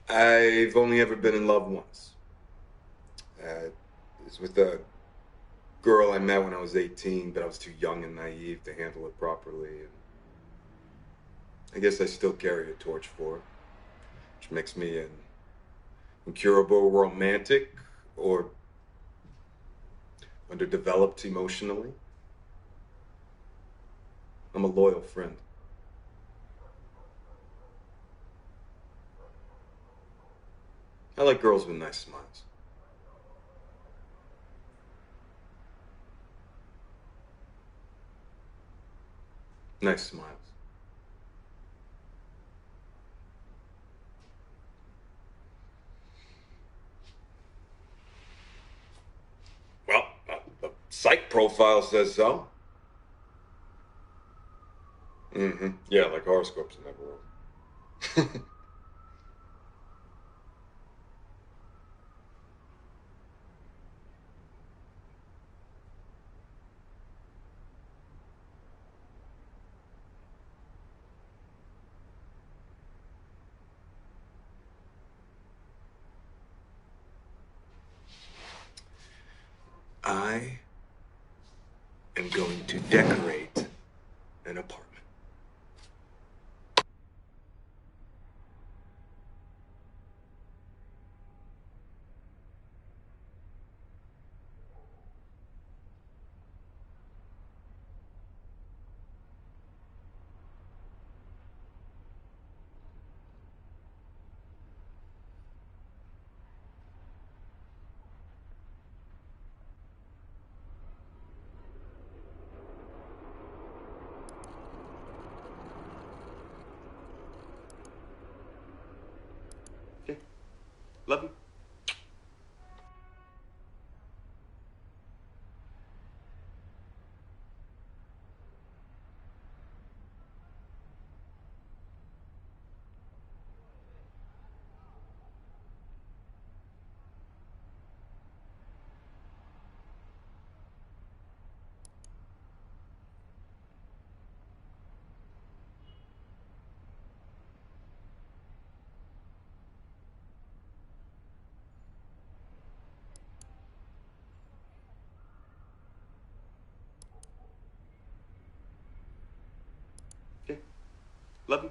I've only ever been in love once. It was with a girl I met when I was 18, but I was too young and naive to handle it properly. And I guess I still carry a torch for her, which makes me an incurable romantic or underdeveloped emotionally. I'm a loyal friend. I like girls with nice smiles. Nice smiles. Well, the psych profile says so. Mm-hmm. Yeah, like horoscopes in that world. I am going to decorate an apartment. Okay. Love you. Okay. Love you.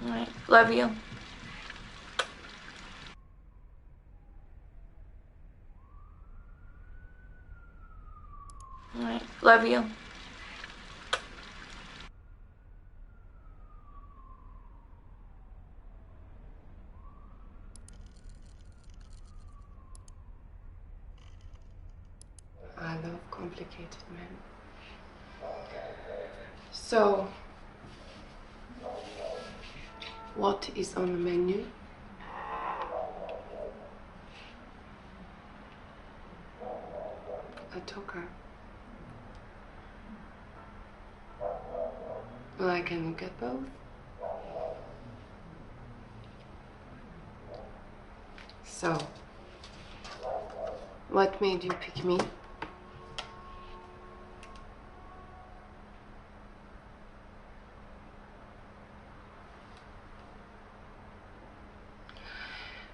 All right. Love you. All right. Love you. I love complicated men. So, what is on the menu? A talker. Well, I can look at both. So, what made you pick me?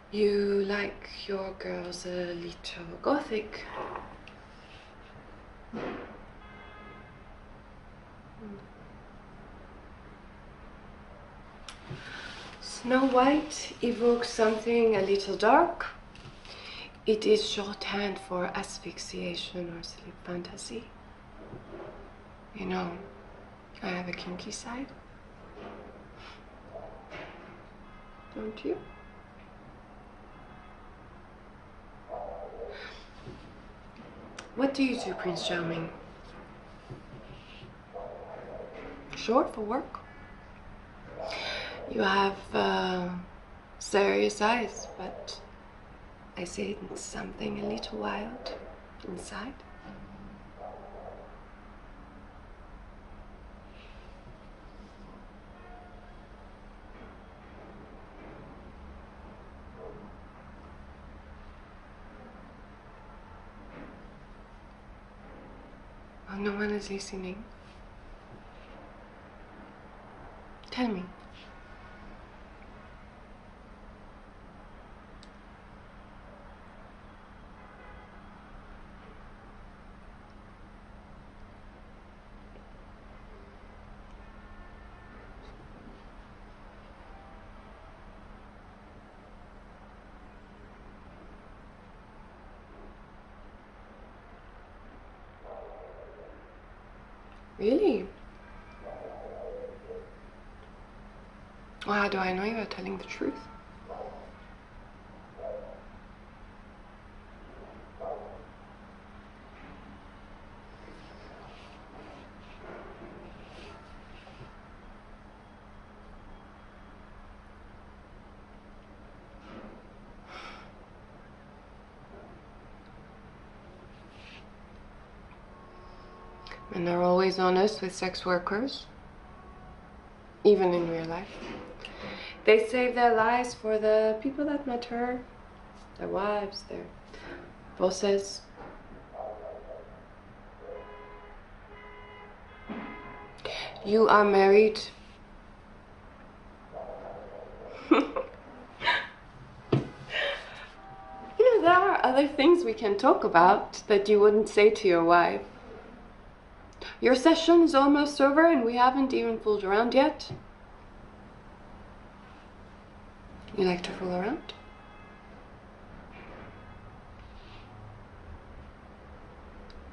You like your girls a little gothic. Snow White evokes something a little dark. It is shorthand for asphyxiation or sleep fantasy. You know, I have a kinky side. Don't you? What do you do, Prince Charming? Short for work? You have serious eyes, but I see something a little wild inside. Oh, no one is listening. Tell me. Really? Well, how do I know you are telling the truth? Men are always honest with sex workers, even in real life. They save their lives for the people that matter, their wives, their bosses. You are married. You know, there are other things we can talk about that you wouldn't say to your wife. Your session is almost over and we haven't even fooled around yet. You like to fool around?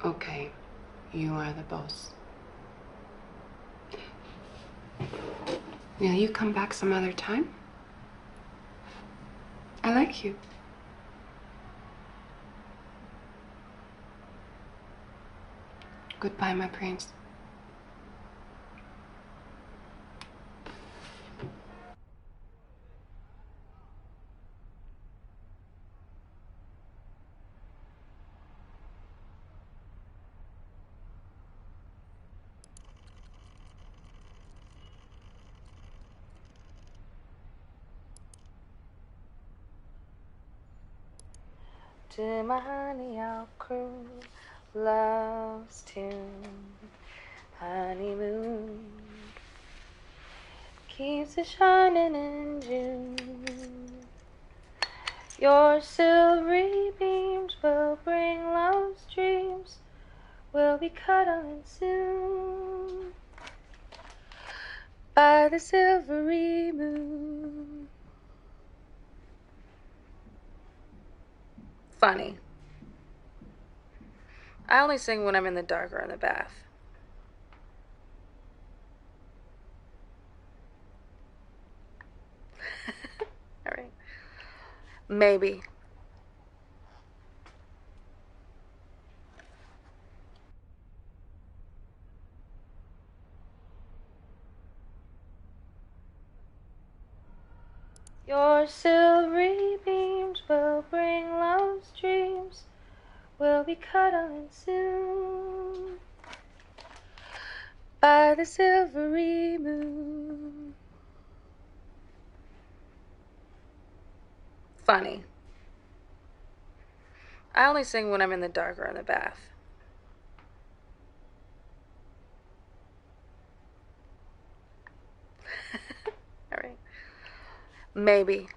Okay, you are the boss. Will you come back some other time? I like you. Goodbye, my prince. To my honey, I'll croon love's tune. Honeymoon keeps it shining in June. Your silvery beams will bring love's dreams. We'll be cuddling soon by the silvery moon. Funny. I only sing when I'm in the dark or in the bath. All right. Maybe. Your silvery beams will bring love's dreams. We'll be cuddling soon by the silvery moon. Funny. I only sing when I'm in the dark or in the bath. All right. Maybe.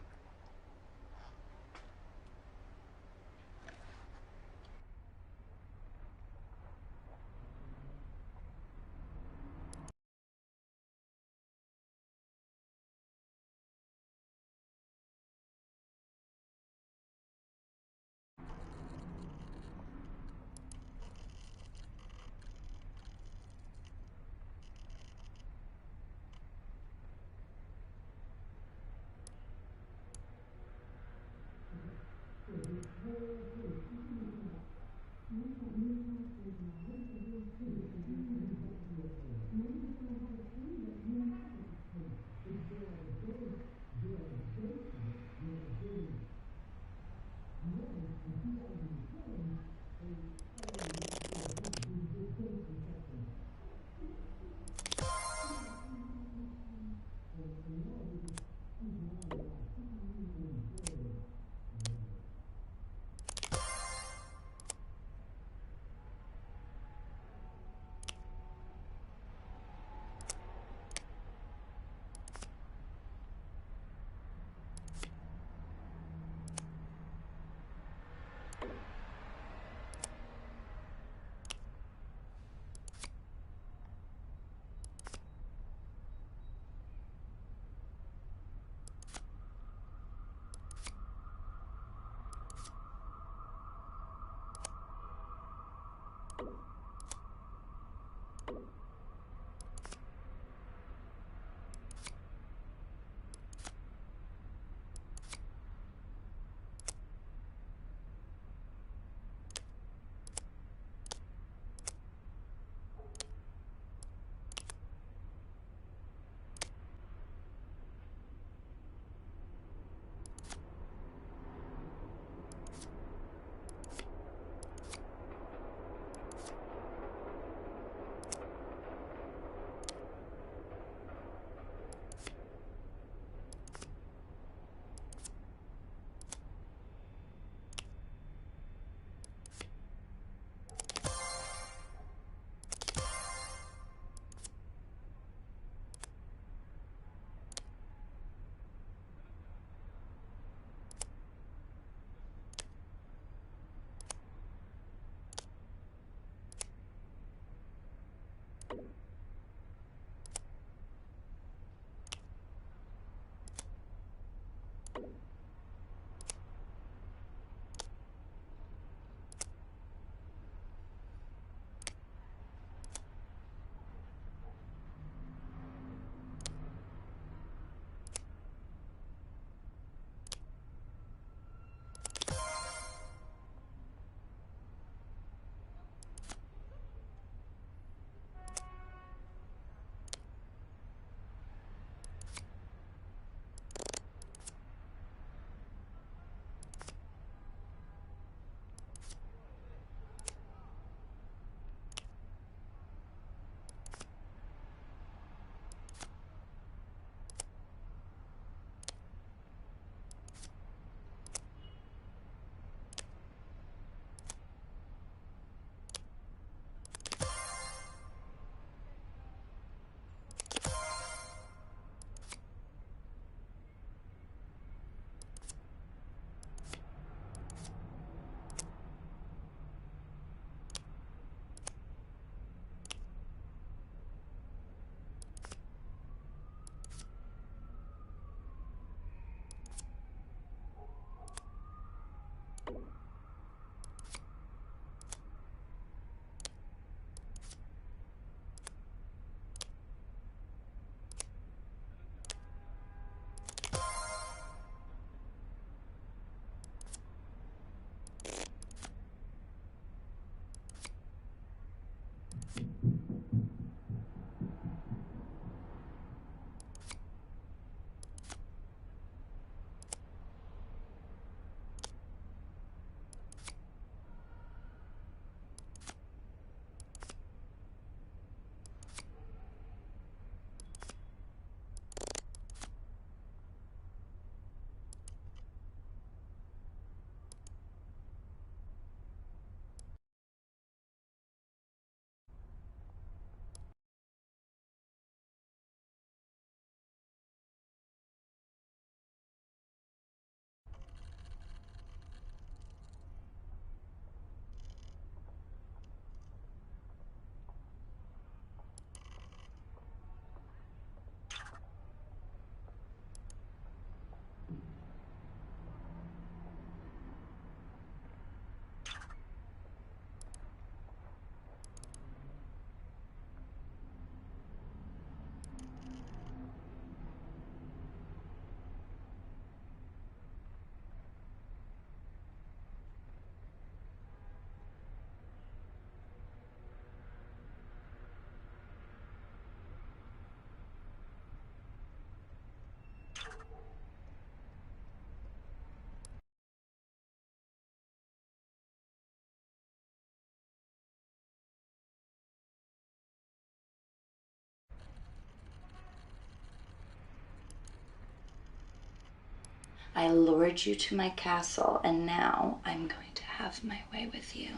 I lured you to my castle, and now I'm going to have my way with you.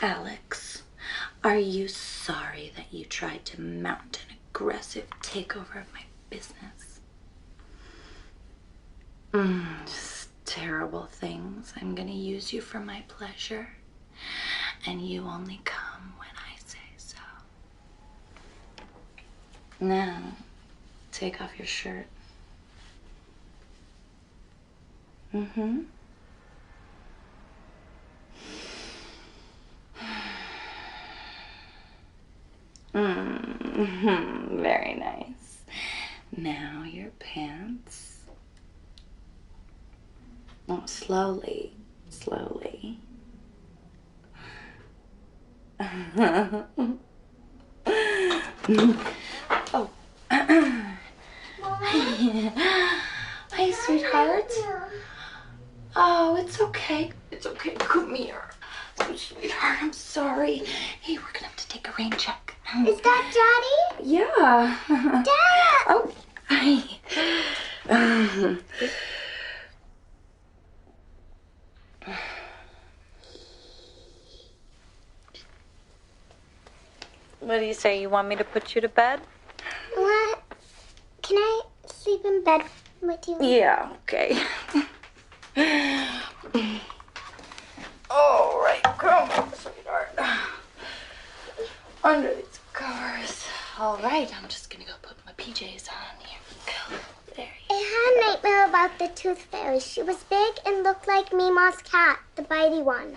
Alex, are you sorry that you tried to mount an aggressive takeover of my business? Just terrible things. I'm going to use you for my pleasure, and you only come when I say so. Now, take off your shirt. Mm-hmm. Very nice. Now your pants. Oh, slowly, slowly. Oh. Hi, sweetheart. Oh, it's okay. It's okay. Come here. Oh, sweetheart, I'm sorry. Hey, we're gonna have to take a rain check. Is that Daddy? Yeah. Dad! Oh, hi. What do you say? You want me to put you to bed? What? Can I sleep in bed with you? Yeah, okay. All right, come on, sweetheart. Under these covers. All right, I'm just gonna go put my PJs on. Here we go. There you I had a nightmare about the tooth fairy. She was big and looked like Mima's cat, the bitey one.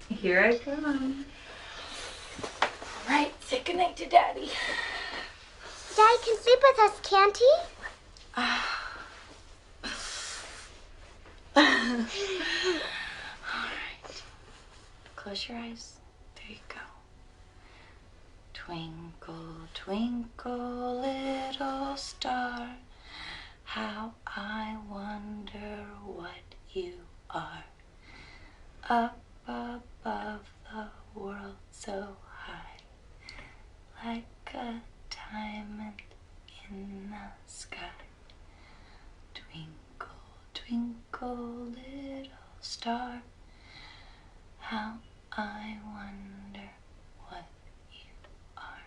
Here I come. All right, say goodnight to Daddy. Daddy can sleep with us, can't he? All right. Close your eyes. There you go. Twinkle, twinkle, little star, how I wonder what you are. Up above the world so high, like a diamond in the sky. Twinkle, twinkle, little star, how I wonder what you are.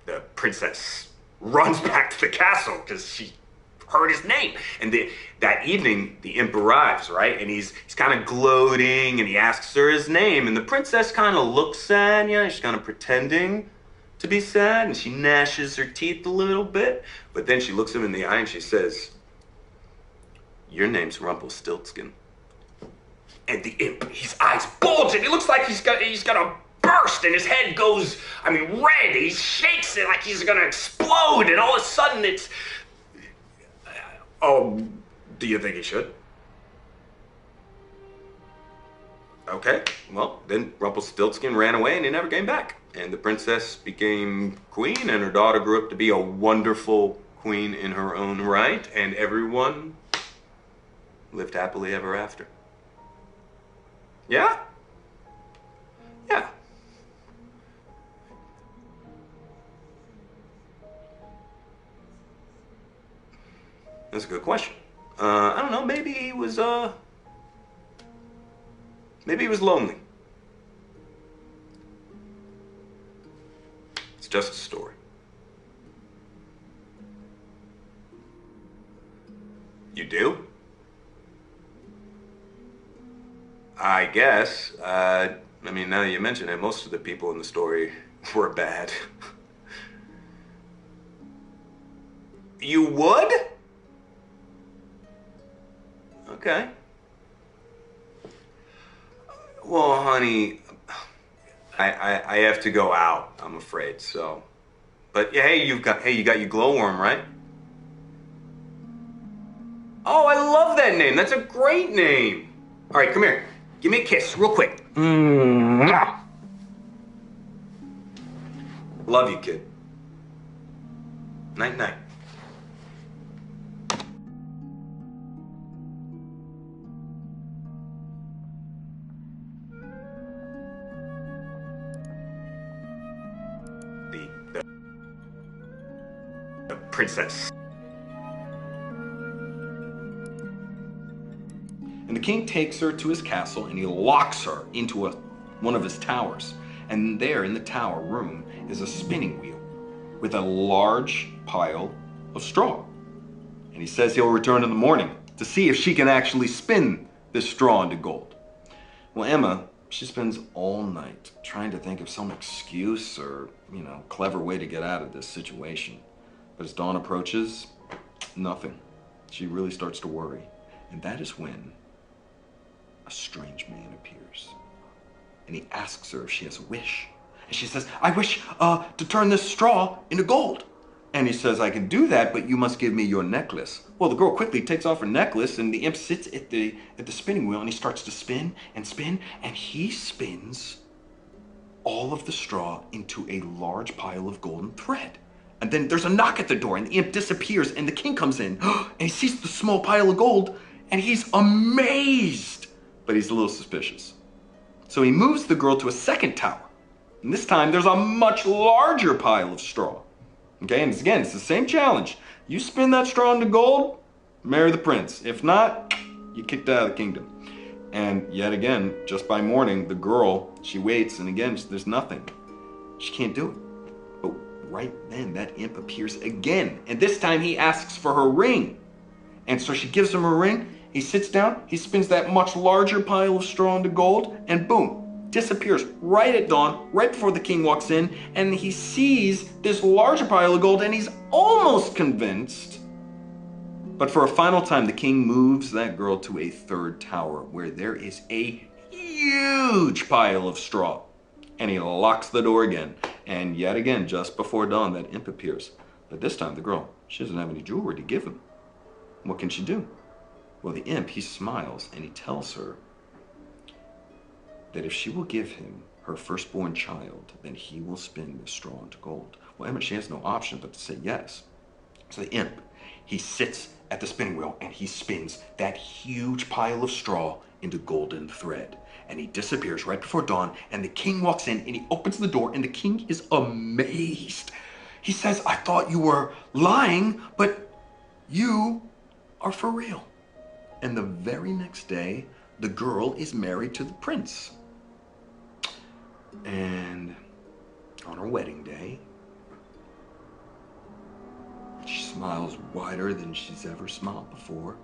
the princess runs back to the castle because she heard his name. And that evening, the imp arrives, right? And he's kind of gloating, and he asks her his name. And the princess kind of looks sad, you know, she's kind of pretending to be sad, and she gnashes her teeth a little bit. But then she looks him in the eye and she says, "Your name's Rumpelstiltskin." And the imp, his eyes bulge, and he looks like he's gonna burst, and his head goes, I mean, red. He shakes it like he's gonna explode, and all of a sudden it's, oh, do you think he should? Okay, well, then Rumpelstiltskin ran away and he never came back. And the princess became queen, and her daughter grew up to be a wonderful queen in her own right, and everyone lived happily ever after. Yeah? Yeah. That's a good question. I don't know, maybe he was lonely. It's just a story. You do? I guess. I mean, now that you mention it, most of the people in the story were bad. You would? Okay. Well, honey, I have to go out, I'm afraid, so. But yeah, you got your glowworm, right? Oh, I love that name. That's a great name. All right, come here. Give me a kiss, real quick. Mwah. Love you, kid. Night, night. The princess. And the king takes her to his castle and he locks her into one of his towers. And there in the tower room is a spinning wheel with a large pile of straw. And he says he'll return in the morning to see if she can actually spin this straw into gold. Well, Emma, she spends all night trying to think of some excuse or, clever way to get out of this situation. But as dawn approaches, nothing. She really starts to worry. And that is when a strange man appears. And he asks her if she has a wish. And she says, "I wish to turn this straw into gold." And he says, "I can do that, but you must give me your necklace." Well, the girl quickly takes off her necklace, and the imp sits at the spinning wheel, and he starts to spin and spin, and he spins all of the straw into a large pile of golden thread. And then there's a knock at the door, and the imp disappears, and the king comes in, and he sees the small pile of gold, and he's amazed, but he's a little suspicious. So he moves the girl to a second tower, and this time there's a much larger pile of straw. Okay, and again, it's the same challenge. You spin that straw into gold, marry the prince. If not, you're kicked out of the kingdom. And yet again, just by morning, the girl, she waits, and again, there's nothing. She can't do it. But right then, that imp appears again, and this time he asks for her ring. And so she gives him her ring, he sits down, he spins that much larger pile of straw into gold, and boom, disappears right at dawn, right before the king walks in, and he sees this larger pile of gold, and he's almost convinced. But for a final time, the king moves that girl to a third tower where there is a huge pile of straw. And he locks the door again. And yet again, just before dawn, that imp appears. But this time, the girl, she doesn't have any jewelry to give him. What can she do? Well, the imp, he smiles and he tells her that if she will give him her firstborn child, then he will spin the straw into gold. Well, Emma, she has no option but to say yes. So the imp, he sits at the spinning wheel and he spins that huge pile of straw into golden thread. And he disappears right before dawn, and the king walks in and he opens the door, and the king is amazed. He says, "I thought you were lying, but you are for real." And the very next day, the girl is married to the prince. And on her wedding day, smiles wider than she's ever smiled before.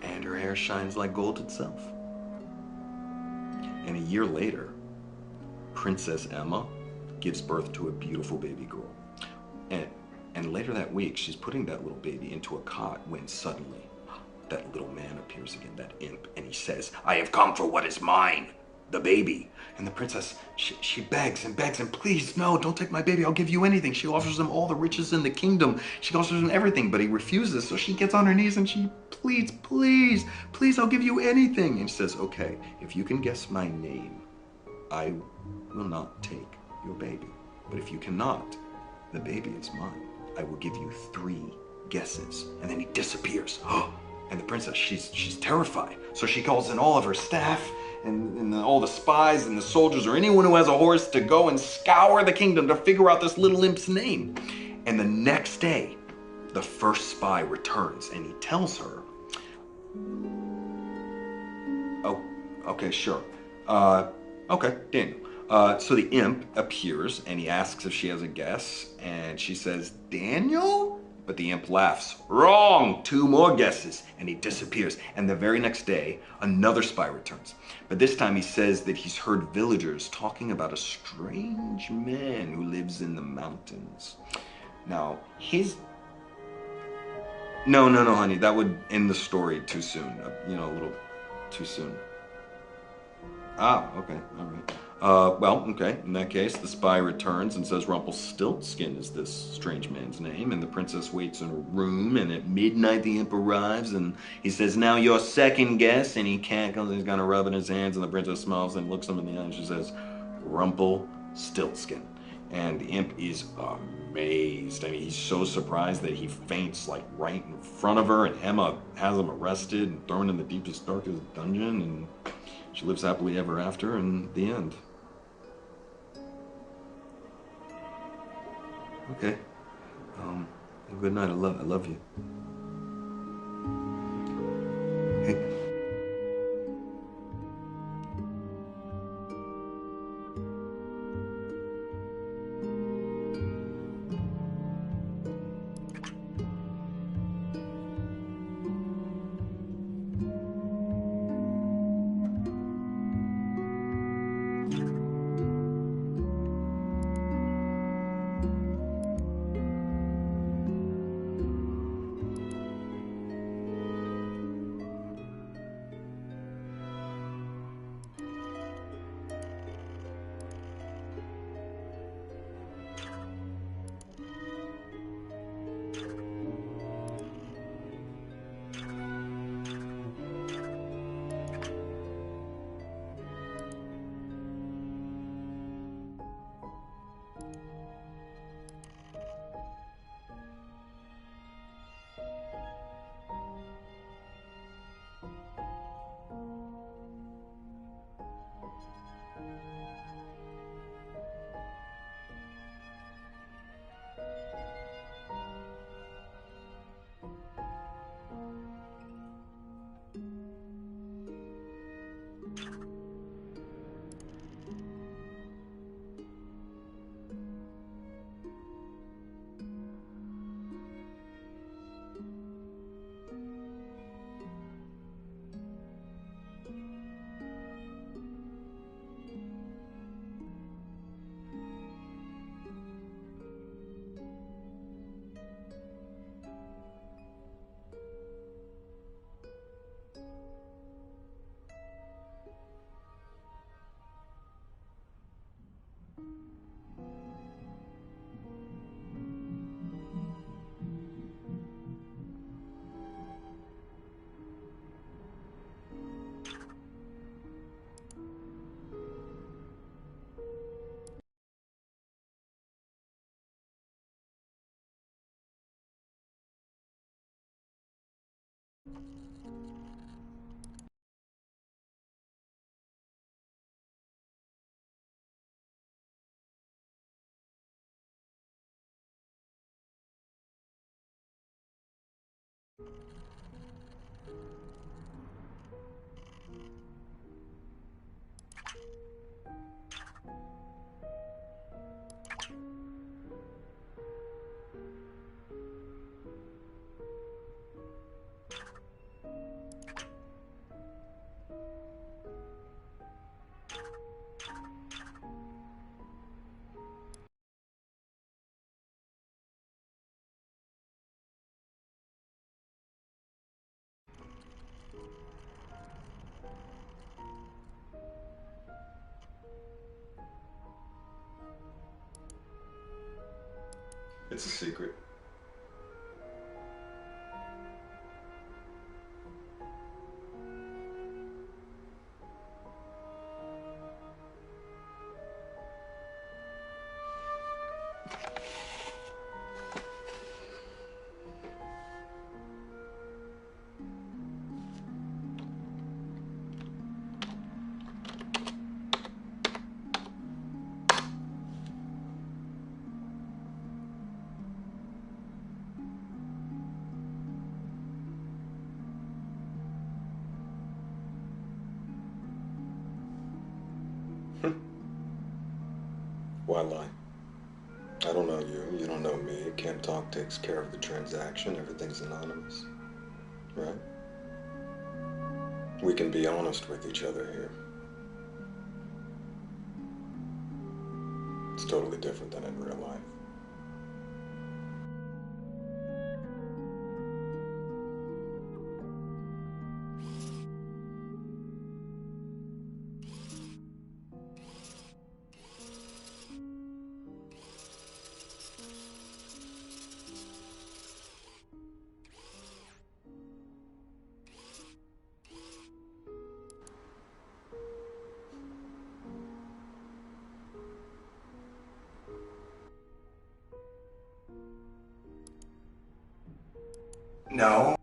And her hair shines like gold itself. And a year later, Princess Emma gives birth to a beautiful baby girl. And later that week, she's putting that little baby into a cot when suddenly that little man appears again, that imp, and he says, "I have come for what is mine, the baby." And the princess, she begs and begs and, "Please, no, don't take my baby. I'll give you anything." She offers him all the riches in the kingdom. She offers him everything, but he refuses. So she gets on her knees and she pleads, "Please, please, I'll give you anything." And she says, "Okay, if you can guess my name, I will not take your baby. But if you cannot, the baby is mine. I will give you 3 guesses." And then he disappears. And the princess, she's terrified. So she calls in all of her staff and all the spies and the soldiers or anyone who has a horse to go and scour the kingdom to figure out this little imp's name. And the next day, the first spy returns and he tells her, "Oh, okay, sure. Okay, Daniel." So the imp appears and he asks if she has a guess, and she says, "Daniel?" But the imp laughs. "Wrong! 2 more guesses." And he disappears. And the very next day, another spy returns. But this time he says that he's heard villagers talking about a strange man who lives in the mountains. Now, No, honey, that would end the story too soon. A little too soon. Ah, okay, all right. Well, okay, in that case, the spy returns and says Rumpelstiltskin is this strange man's name, and the princess waits in her room, and at midnight the imp arrives, and he says, "Now your second guess," and he can't because he's got a rub in his hands, and the princess smiles and looks him in the eye, and she says, "Rumpelstiltskin." And the imp is amazed. I mean, he's so surprised that he faints like right in front of her, and Emma has him arrested and thrown in the deepest, darkest dungeon, and she lives happily ever after, and the end. Okay. Good night. I love you. Hey. It's a secret. Why lie? I don't know you, you don't know me. Can't Talk takes care of the transaction. Everything's anonymous, right? We can be honest with each other here. It's totally different than in real life. No.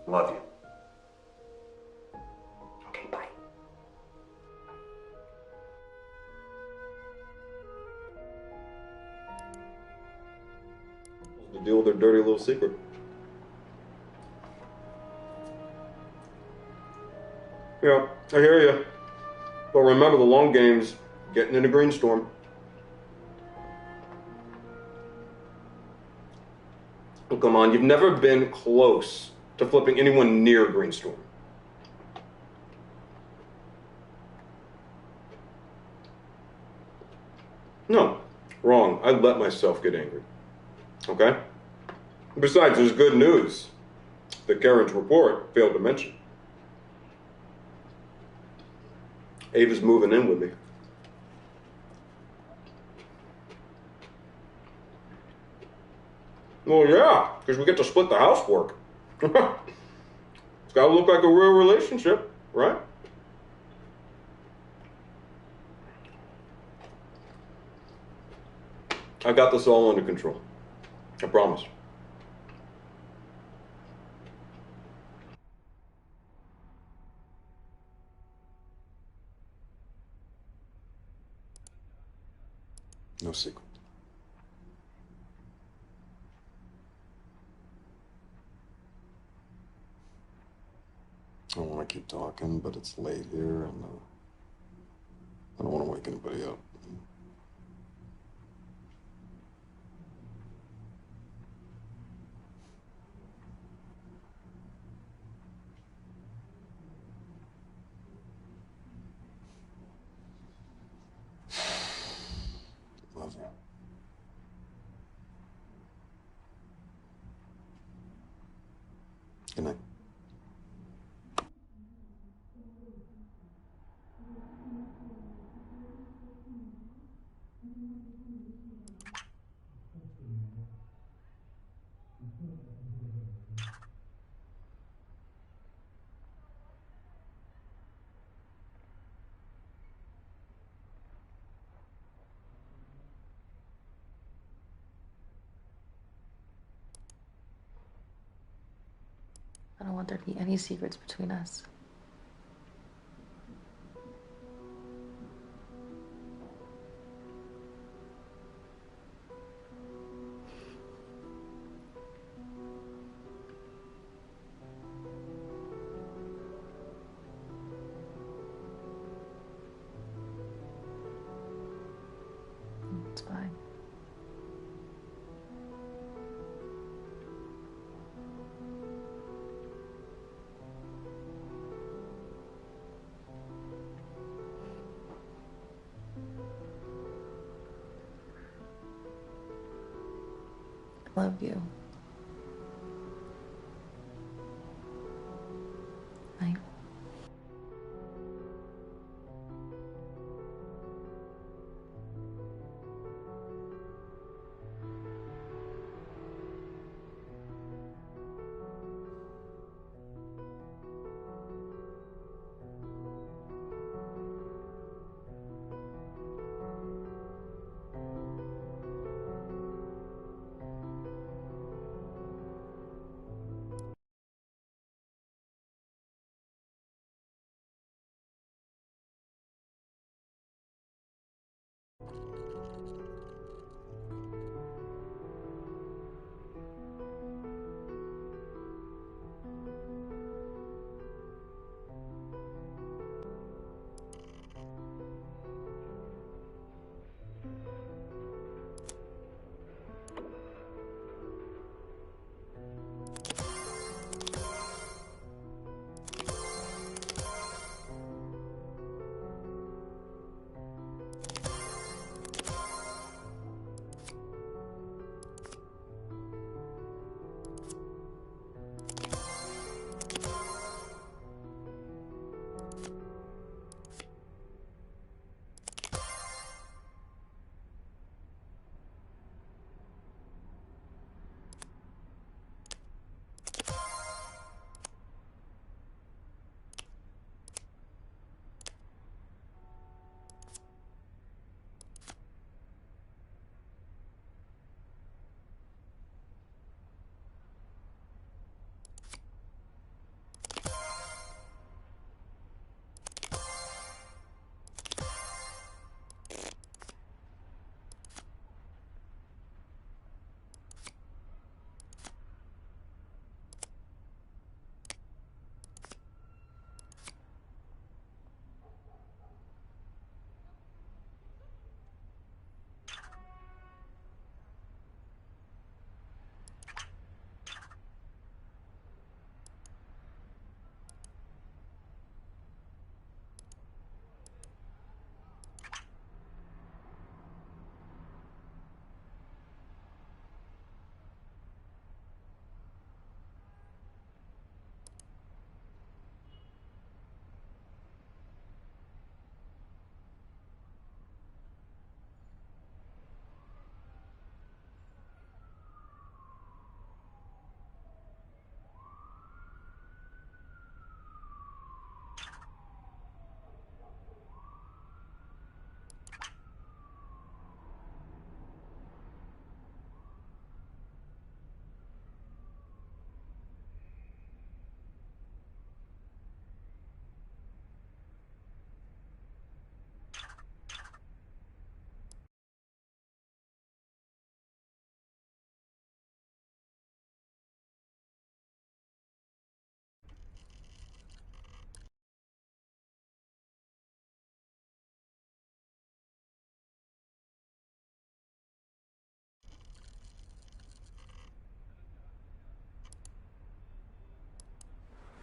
Love you. Okay, bye. To deal with their dirty little secret. Yeah, I hear you. But remember, the long game's getting in a green storm. Oh, come on, you've never been close to flipping anyone near a green storm. No, wrong. I'd let myself get angry. Okay? Besides, there's good news that Karen's report failed to mention. Ava's moving in with me. Well, yeah, because we get to split the housework. It's got to look like a real relationship, right? I got this all under control. I promise. No secret. I want to keep talking, but it's late here, and I don't want to wake anybody up. Love you. Good night. I don't want there to be any secrets between us. It's fine. love you. Night.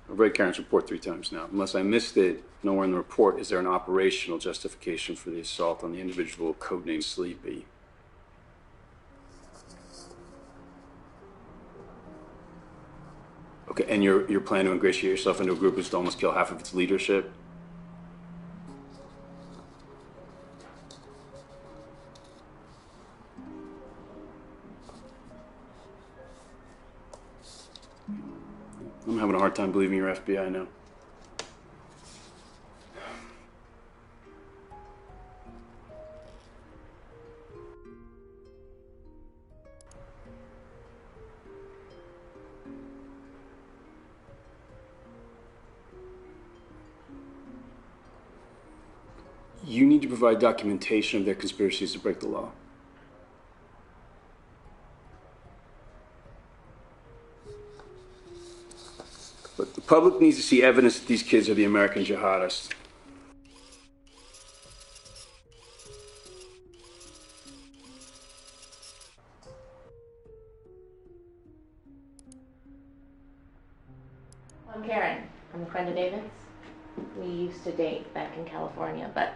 I've read Karen's report 3 times now. Unless I missed it, nowhere in the report is there an operational justification for the assault on the individual codenamed Sleepy. Okay, and your plan to ingratiate yourself into a group is to almost kill half of its leadership? I'm having a hard time believing you're FBI now. You need to provide documentation of their conspiracies to break the law. But the public needs to see evidence that these kids are the American jihadists. I'm Karen. I'm a friend of David's. We used to date back in California, but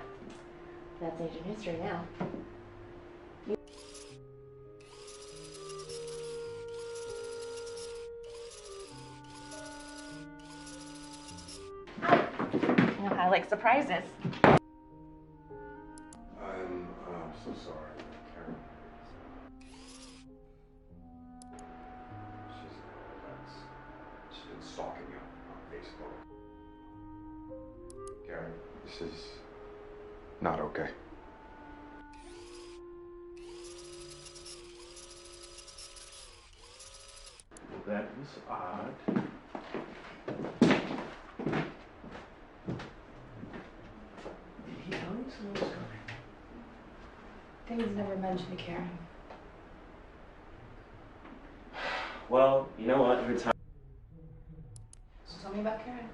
that's ancient history now. You know how I like surprises. I'm so sorry, Karen. She's been stalking you on Facebook. Karen, this is not okay. Well, that was odd. Did he tell you someone was coming? Things never mentioned to Karen. Well, you know what? Every time. So tell me about Karen.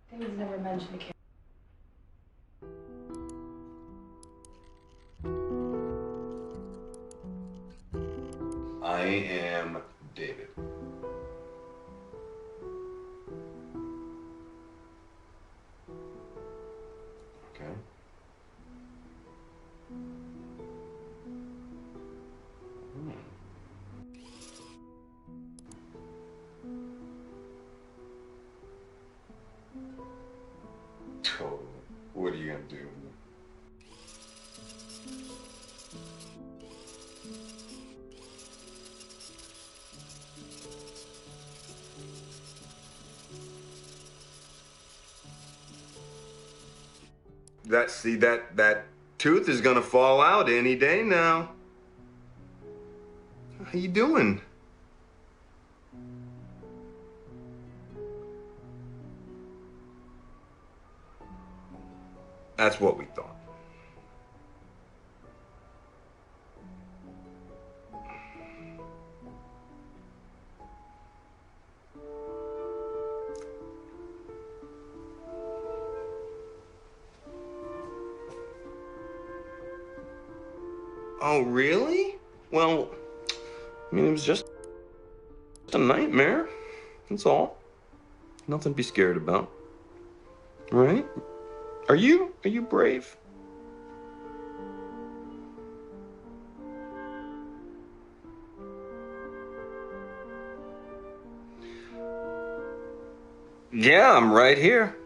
Things never mentioned to Karen. I am David. Okay. Totally. What are you gonna do? That tooth is gonna fall out any day now. How you doing? That's what we thought. Oh, really? Well, I mean, it was just a nightmare. That's all. Nothing to be scared about. Right? Are you brave? Yeah, I'm right here.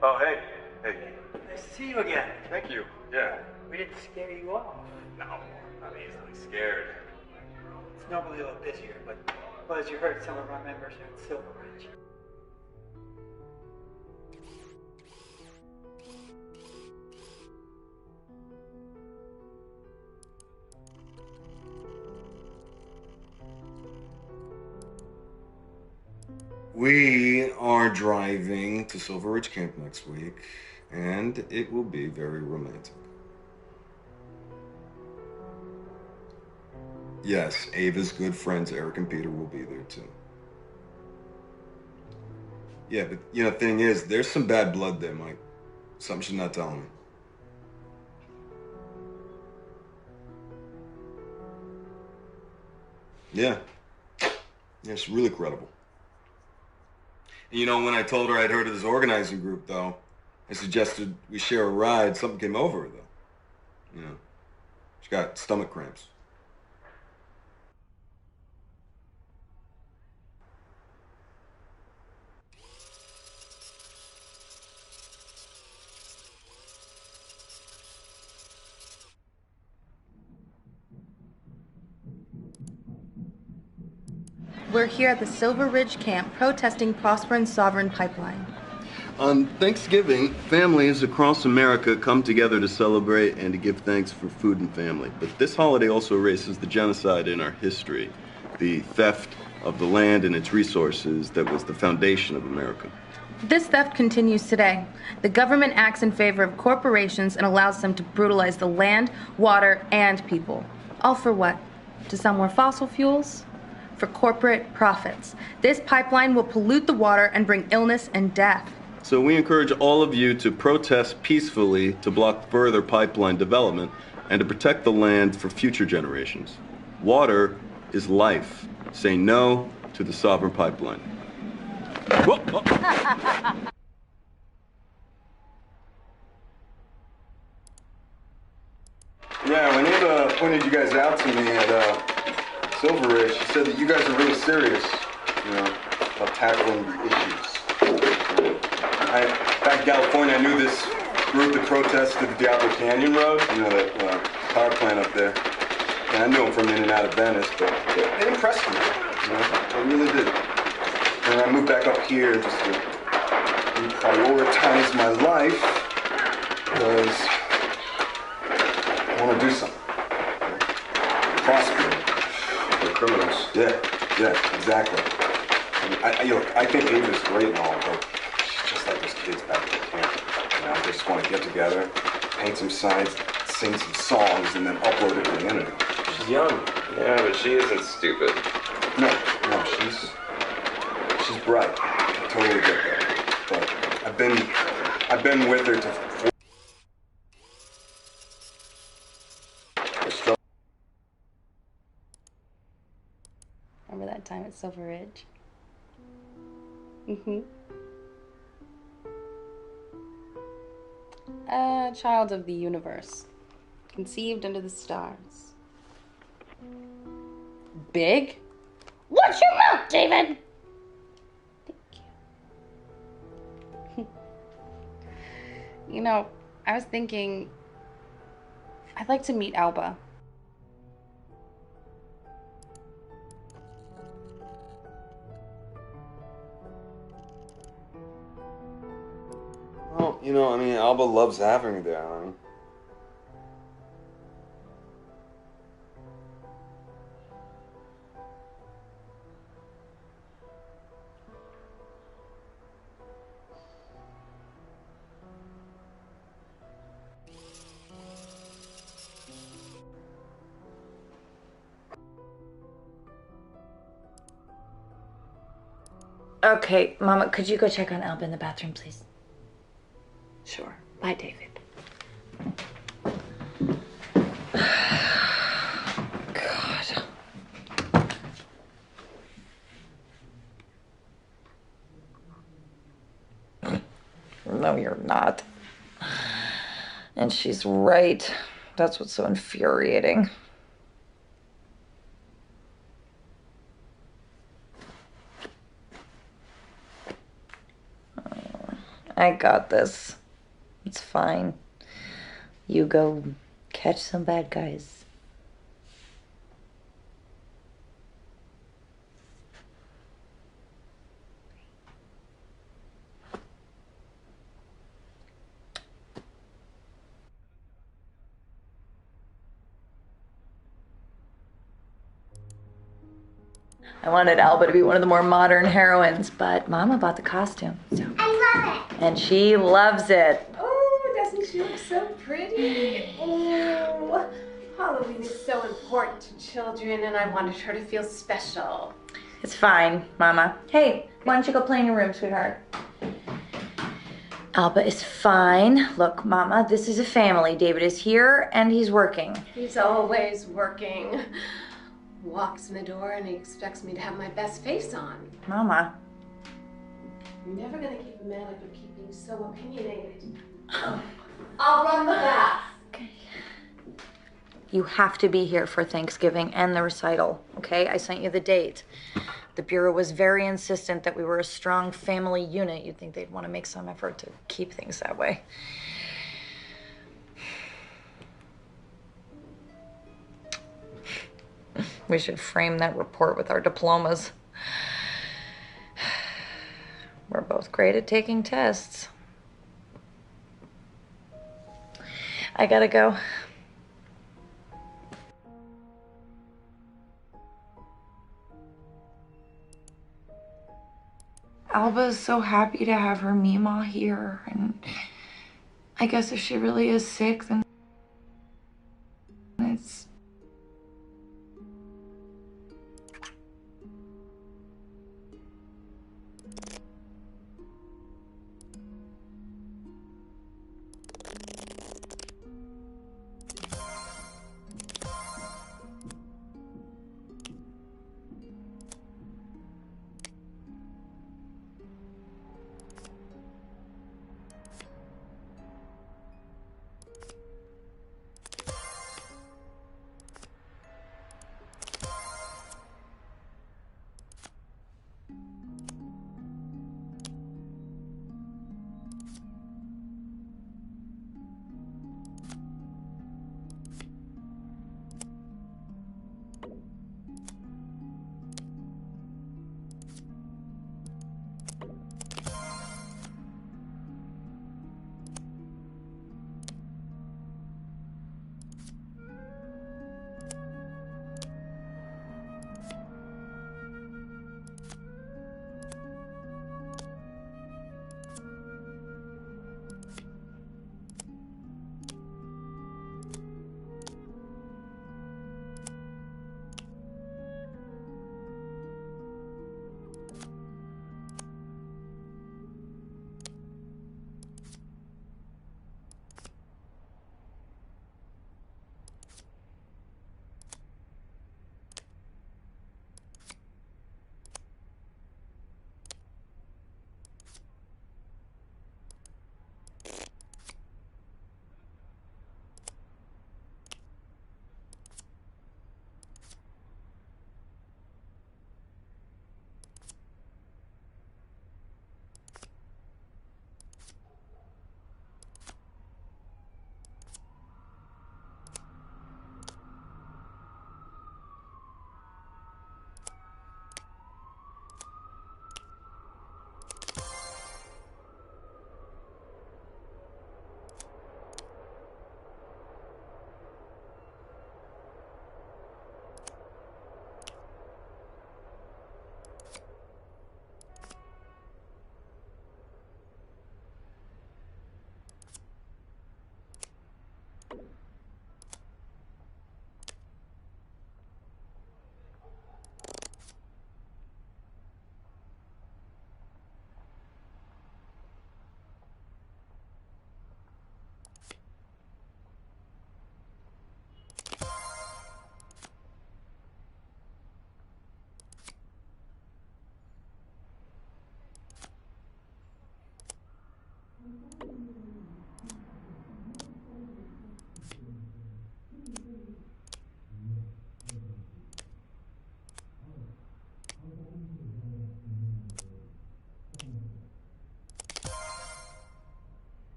Oh, hey. Hey. Nice to see you again. Thank you. Yeah. We didn't scare you off. No, not easily scared. It's normally a little busier, but well, as you heard, some of our members are in Silver Ridge. We are driving to Silver Ridge Camp next week, and it will be very romantic. Yes, Ava's good friends, Eric and Peter, will be there too. Yeah, but thing is, there's some bad blood there, Mike. Something she's not telling me. Yeah. Yeah, it's really credible. And when I told her I'd heard of this organizing group, though, I suggested we share a ride. Something came over her, though. She got stomach cramps. We're here at the Silver Ridge Camp protesting Prosper and Sovereign Pipeline. On Thanksgiving, families across America come together to celebrate and to give thanks for food and family. But this holiday also erases the genocide in our history, the theft of the land and its resources that was the foundation of America. This theft continues today. The government acts in favor of corporations and allows them to brutalize the land, water, and people. All for what? To sell more fossil fuels? For corporate profits. This pipeline will pollute the water and bring illness and death. So we encourage all of you to protest peacefully to block further pipeline development and to protect the land for future generations. Water is life. Say no to the sovereign pipeline. Whoa, whoa. Yeah, when Ava pointed you guys out to me at Silver Ridge, she said that you guys are really serious, about tackling the issues. Back in California, I knew this group that protested the Diablo Canyon Road, that power plant up there. And I knew them from in and out of Venice, but they impressed me, they really did. And I moved back up here just to reprioritize my life, because I want to do something. Prosper. They're criminals. Yeah, exactly. I think Ava's great and all, but she's just like those kids back at the camp. They just want to get together, paint some signs, sing some songs, and then upload it to the internet. She's young. Yeah, but she isn't stupid. No, she's bright. I totally get that. But I've been with her to. Remember that time at Silver Ridge? Mm-hmm. A child of the universe, conceived under the stars. Big? Watch your mouth, David! I was thinking I'd like to meet Alba. Well, Alba loves having me there, Okay, Mama, could you go check on Alba in the bathroom, please? Sure. Bye, David. God. No, you're not. And she's right. That's what's so infuriating. I got this. It's fine. You go catch some bad guys. I wanted Alba to be one of the more modern heroines, but Mama bought the costume. So. I love it. And she loves it. Oh, doesn't she look so pretty? Oh, Halloween is so important to children, and I wanted her to feel special. It's fine, Mama. Hey, why don't you go play in your room, sweetheart? Alba is fine. Look, Mama, this is a family. David is here, and he's working. He's always working. Walks in the door and he expects me to have my best face on. Mama. I'm never gonna keep him mad after keeping so opinionated. I'll run the bath. Okay. You have to be here for Thanksgiving and the recital, okay? I sent you the date. The Bureau was very insistent that we were a strong family unit. You'd think they'd want to make some effort to keep things that way. We should frame that report with our diplomas. We're both great at taking tests. I gotta go. Alba's so happy to have her Mima here, and I guess if she really is sick, then it's...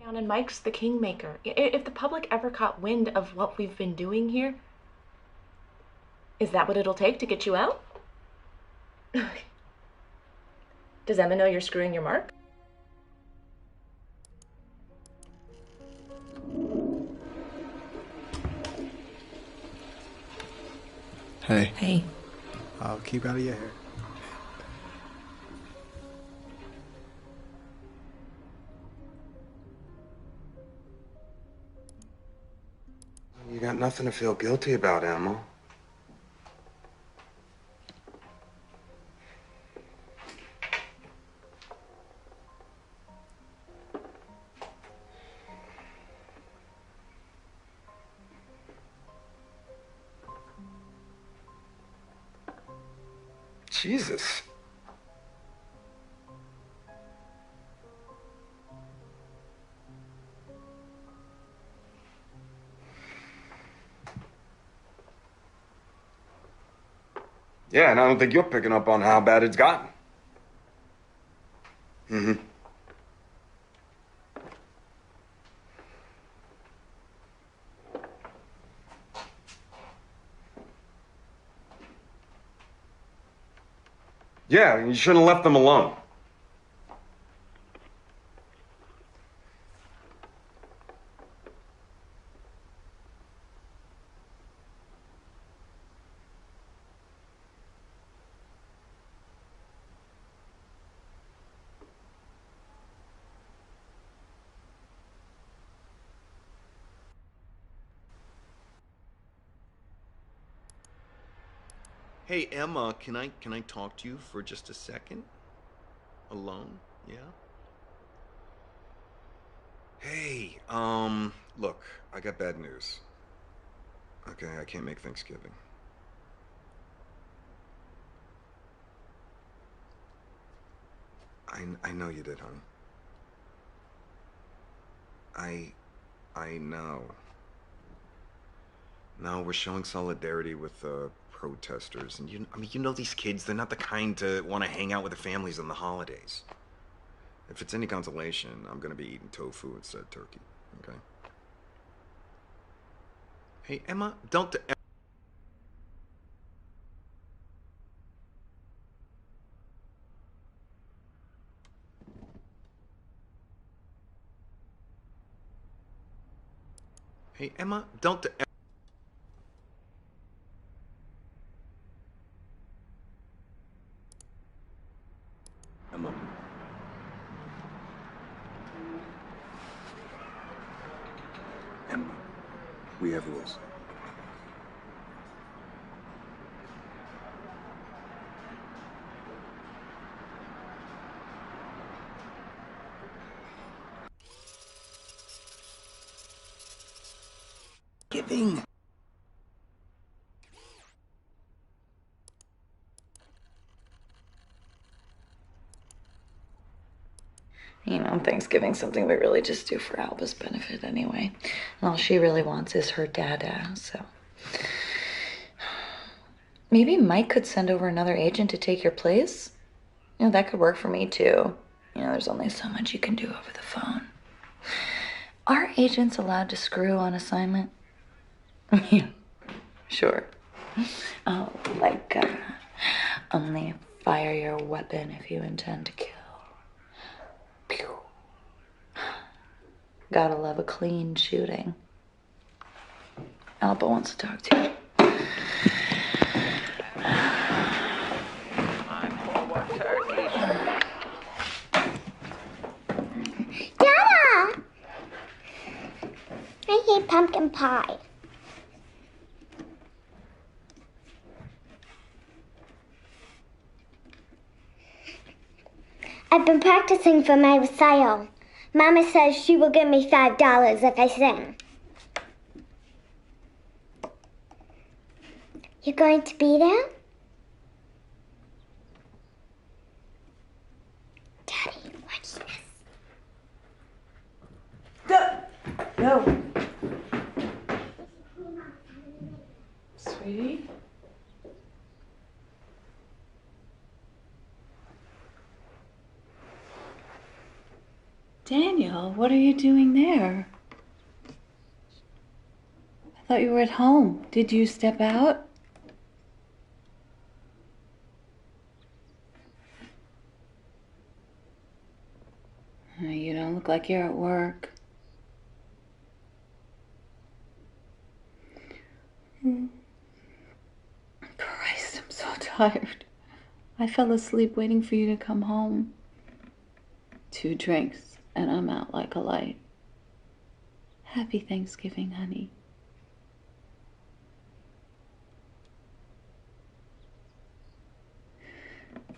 And Mike's the kingmaker. If the public ever caught wind of what we've been doing here, is that what it'll take to get you out? Does Emma know you're screwing your mark? Hey. Hey. I'll keep out of your hair. You got nothing to feel guilty about, Emma. Jesus. Yeah, and I don't think you're picking up on how bad it's gotten. Mm-hmm. Yeah, you shouldn't have left them alone. Hey, Emma, can I talk to you for just a second? Alone? Yeah? Hey, look, I got bad news. Okay, I can't make Thanksgiving. I know you did, honey. I know. No, we're showing solidarity with the protesters, and you know these kids, they're not the kind to want to hang out with their families on the holidays. If it's any consolation, I'm gonna be eating tofu instead of turkey, okay? Hey, Emma, don't... Hey, Emma, don't... Emma. Emma, we have rules. Giving. You know, Thanksgiving's something we really just do for Alba's benefit anyway. And all she really wants is her dada, so. Maybe Mike could send over another agent to take your place? You know, that could work for me too. You know, there's only so much you can do over the phone. Are agents allowed to screw on assignment? Yeah, sure. Oh, like, only fire your weapon if you intend to kill. Pew. Gotta love a clean shooting. Alba wants to talk to you. Dada! I hate pumpkin pie. I've been practicing for my recital. Mama says she will give me $5 if I sing. You going to be there? Daddy, watch this. No. Sweetie? Daniel. Daniel, what are you doing there? I thought you were at home. Did you step out? You don't look like you're at work. Christ, I'm so tired. I fell asleep waiting for you to come home. 2 drinks, and I'm out like a light. Happy Thanksgiving, honey.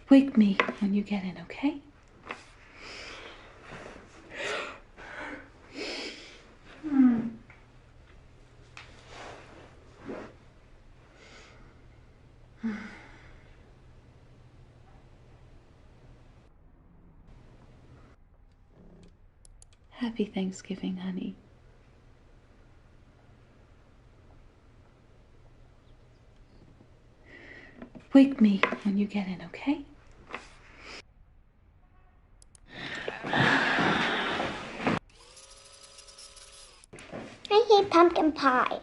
Wake me when you get in, okay? Happy Thanksgiving, honey. Wake me when you get in, okay? I hate pumpkin pie.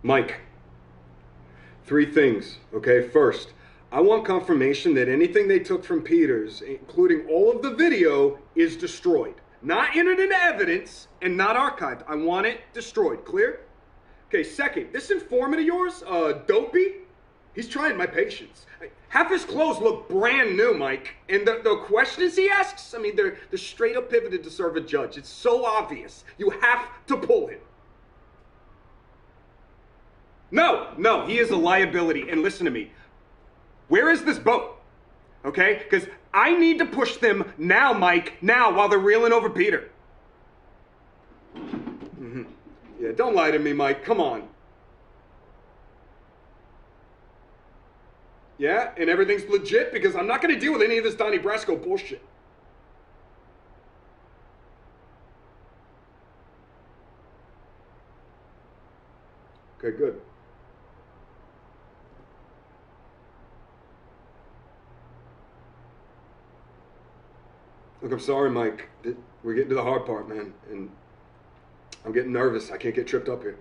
Mike, 3 things, okay? First, I want confirmation that anything they took from Peters, including all of the video, is destroyed. Not entered into evidence and not archived. I want it destroyed. Clear? Okay, second, this informant of yours, Dopey, he's trying my patience. Half his clothes look brand new, Mike. And the questions he asks, I mean, they're straight up pivoted to serve a judge. It's so obvious. You have to pull him. No, he is a liability. And listen to me. Where is this boat? Okay? Because I need to push them now, Mike. Now, while they're reeling over Peter. Mm-hmm. Yeah, don't lie to me, Mike. Come on. Yeah? And everything's legit? Because I'm not going to deal with any of this Donnie Brasco bullshit. Okay, good. Look, I'm sorry, Mike. We're getting to the hard part, man. And I'm getting nervous. I can't get tripped up here.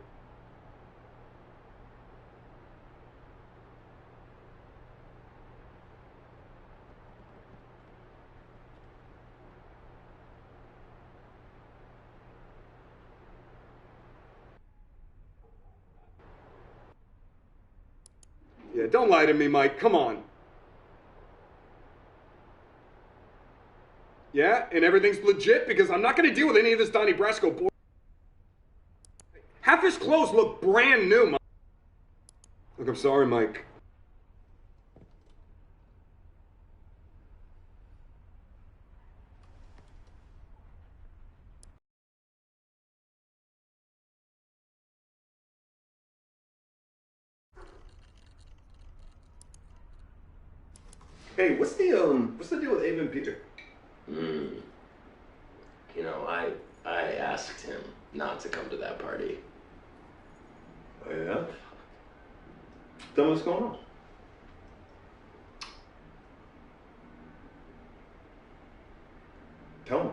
Yeah, don't lie to me, Mike. Come on. Yeah? And everything's legit? Because I'm not going to deal with any of this Donnie Brasco bullshit. Half his clothes look brand new, Mike. Look, I'm sorry, Mike. Hey, what's the deal with Abe and Peter? You know, I asked him not to come to that party. Oh, yeah? Tell me what's going on. Tell me.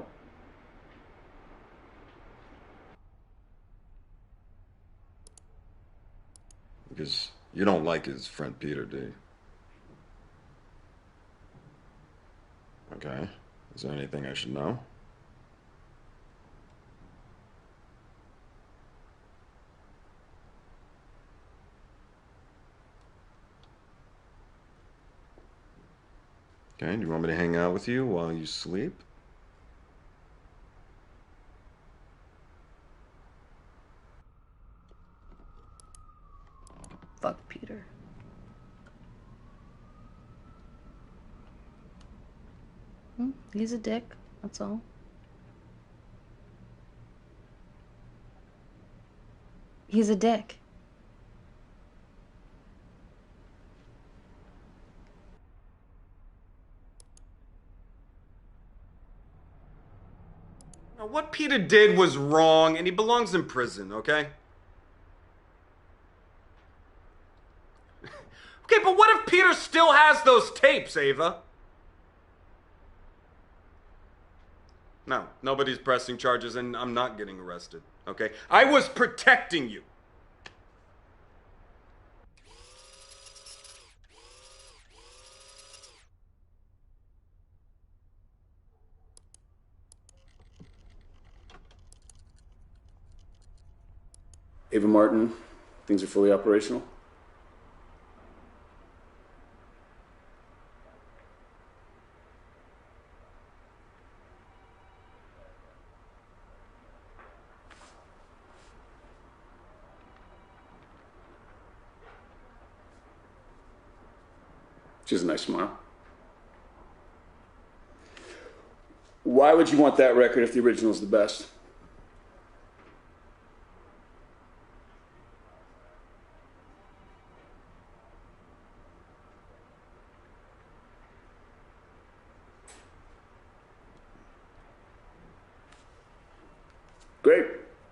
Because you don't like his friend Peter, do you? Okay. Is there anything I should know? Okay, do you want me to hang out with you while you sleep? Fuck Peter. He's a dick, that's all. He's a dick. Now, what Peter did was wrong, and he belongs in prison, okay? Okay, but what if Peter still has those tapes, Ava? No, nobody's pressing charges, and I'm not getting arrested, okay? I was protecting you. Ava Martin, things are fully operational? She has a nice smile. Why would you want that record if the original's the best? Great.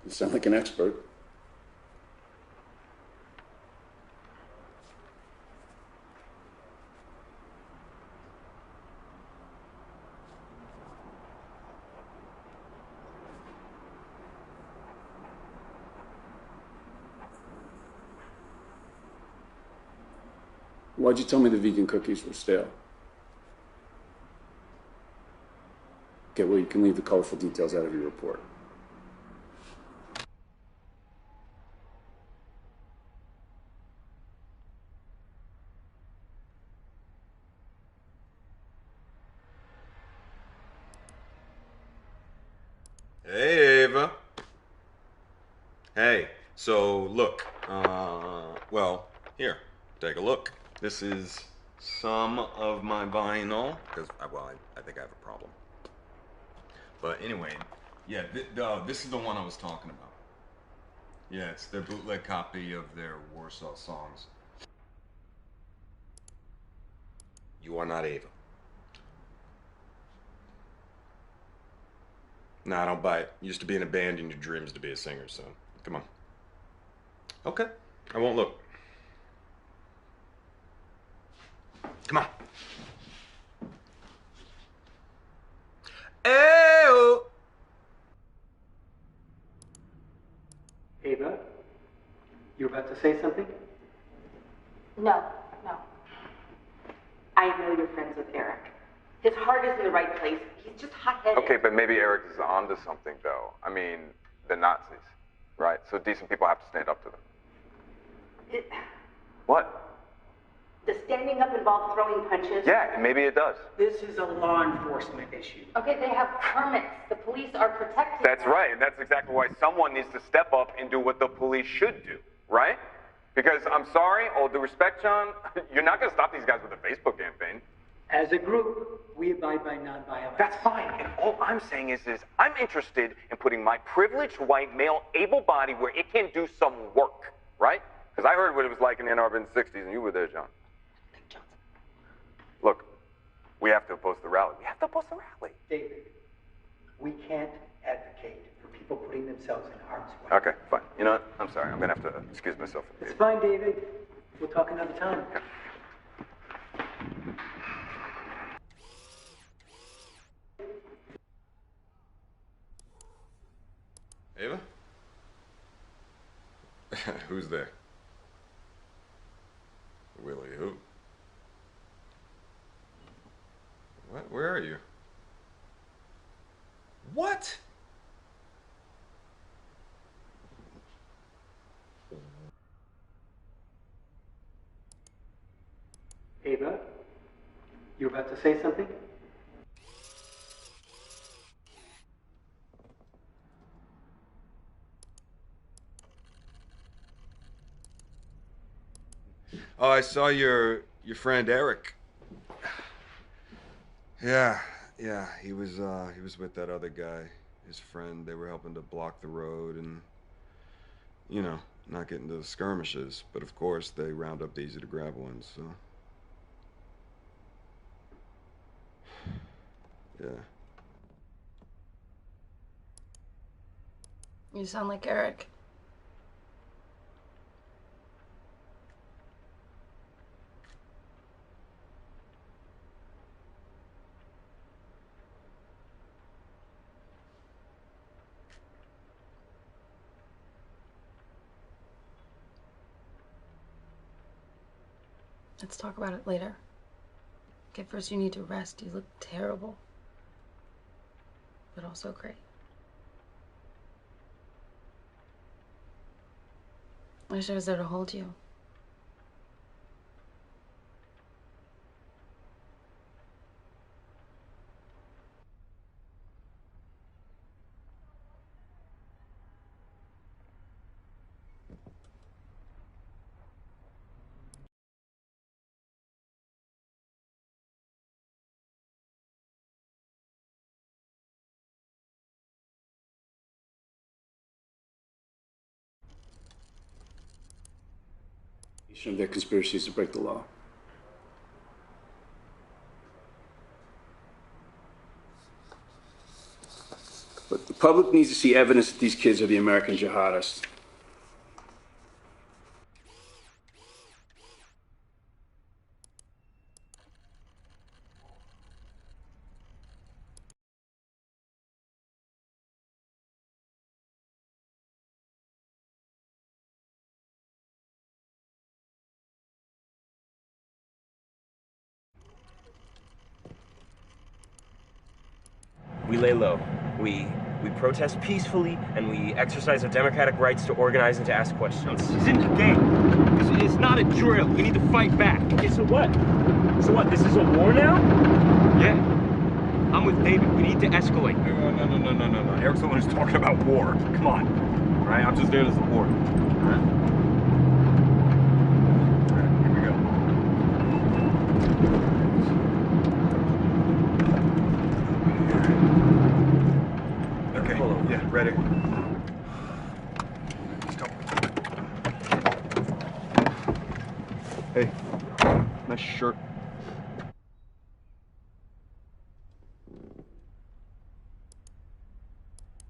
You sound like an expert. Why'd you tell me the vegan cookies were stale? Okay, well, you can leave the colorful details out of your report. Hey, Ava. Hey, so look, well, here, take a look. This is some of my vinyl, because, well, I think I have a problem. But anyway, yeah, this is the one I was talking about. Yeah, it's their bootleg copy of their Warsaw songs. You are not Ava. No, I don't buy it. Used to be in a band and your dreams to be a singer, so come on. Okay, I won't look. Come on. Ew. Ava, you about to say something? No. I know you're friends with Eric. His heart is in the right place. He's just hot-headed. Okay, but maybe Eric is onto something, though. I mean, the Nazis, right? So decent people have to stand up to them. What? Does standing up involve throwing punches? Yeah, maybe it does. This is a law enforcement issue. Okay, they have permits. The police are protected. That's right, and that's exactly why someone needs to step up and do what the police should do, right? Because, I'm sorry, all due respect, John, you're not going to stop these guys with a Facebook campaign. As a group, we abide by nonviolence. That's fine, and all I'm saying is I'm interested in putting my privileged white male able body where it can do some work, right? Because I heard what it was like in Ann Arbor in the 60s, and you were there, John. Look, we have to oppose the rally. We have to oppose the rally. David, we can't advocate for people putting themselves in harm's way. Okay, fine. You know what? I'm sorry. I'm going to have to excuse myself. It's fine, David. We'll talk another time. Okay. Ava? Who's there? Willie who? What? Where are you? What? Ava, you about to say something? Oh, I saw your friend Eric. Yeah, he was with that other guy, his friend. They were helping to block the road and, you know, not get into the skirmishes. But of course, they round up the easy to grab ones. So, yeah. You sound like Eric. Let's talk about it later. Okay, first you need to rest. You look terrible. But also great. I wish I was there to hold you. Of their conspiracies to break the law. But the public needs to see evidence that these kids are the American jihadists. We lay low. We protest peacefully, and we exercise our democratic rights to organize and to ask questions. No, this isn't a game. It's not a drill. We need to fight back. Okay, so what? So what, this is a war now? Yeah. I'm with David. We need to escalate. No. Eric's the one who's talking about war. Come on. All right, I'm just there to support. All right? All right, here we go. Okay, yeah, ready. Let's go. Hey, nice shirt.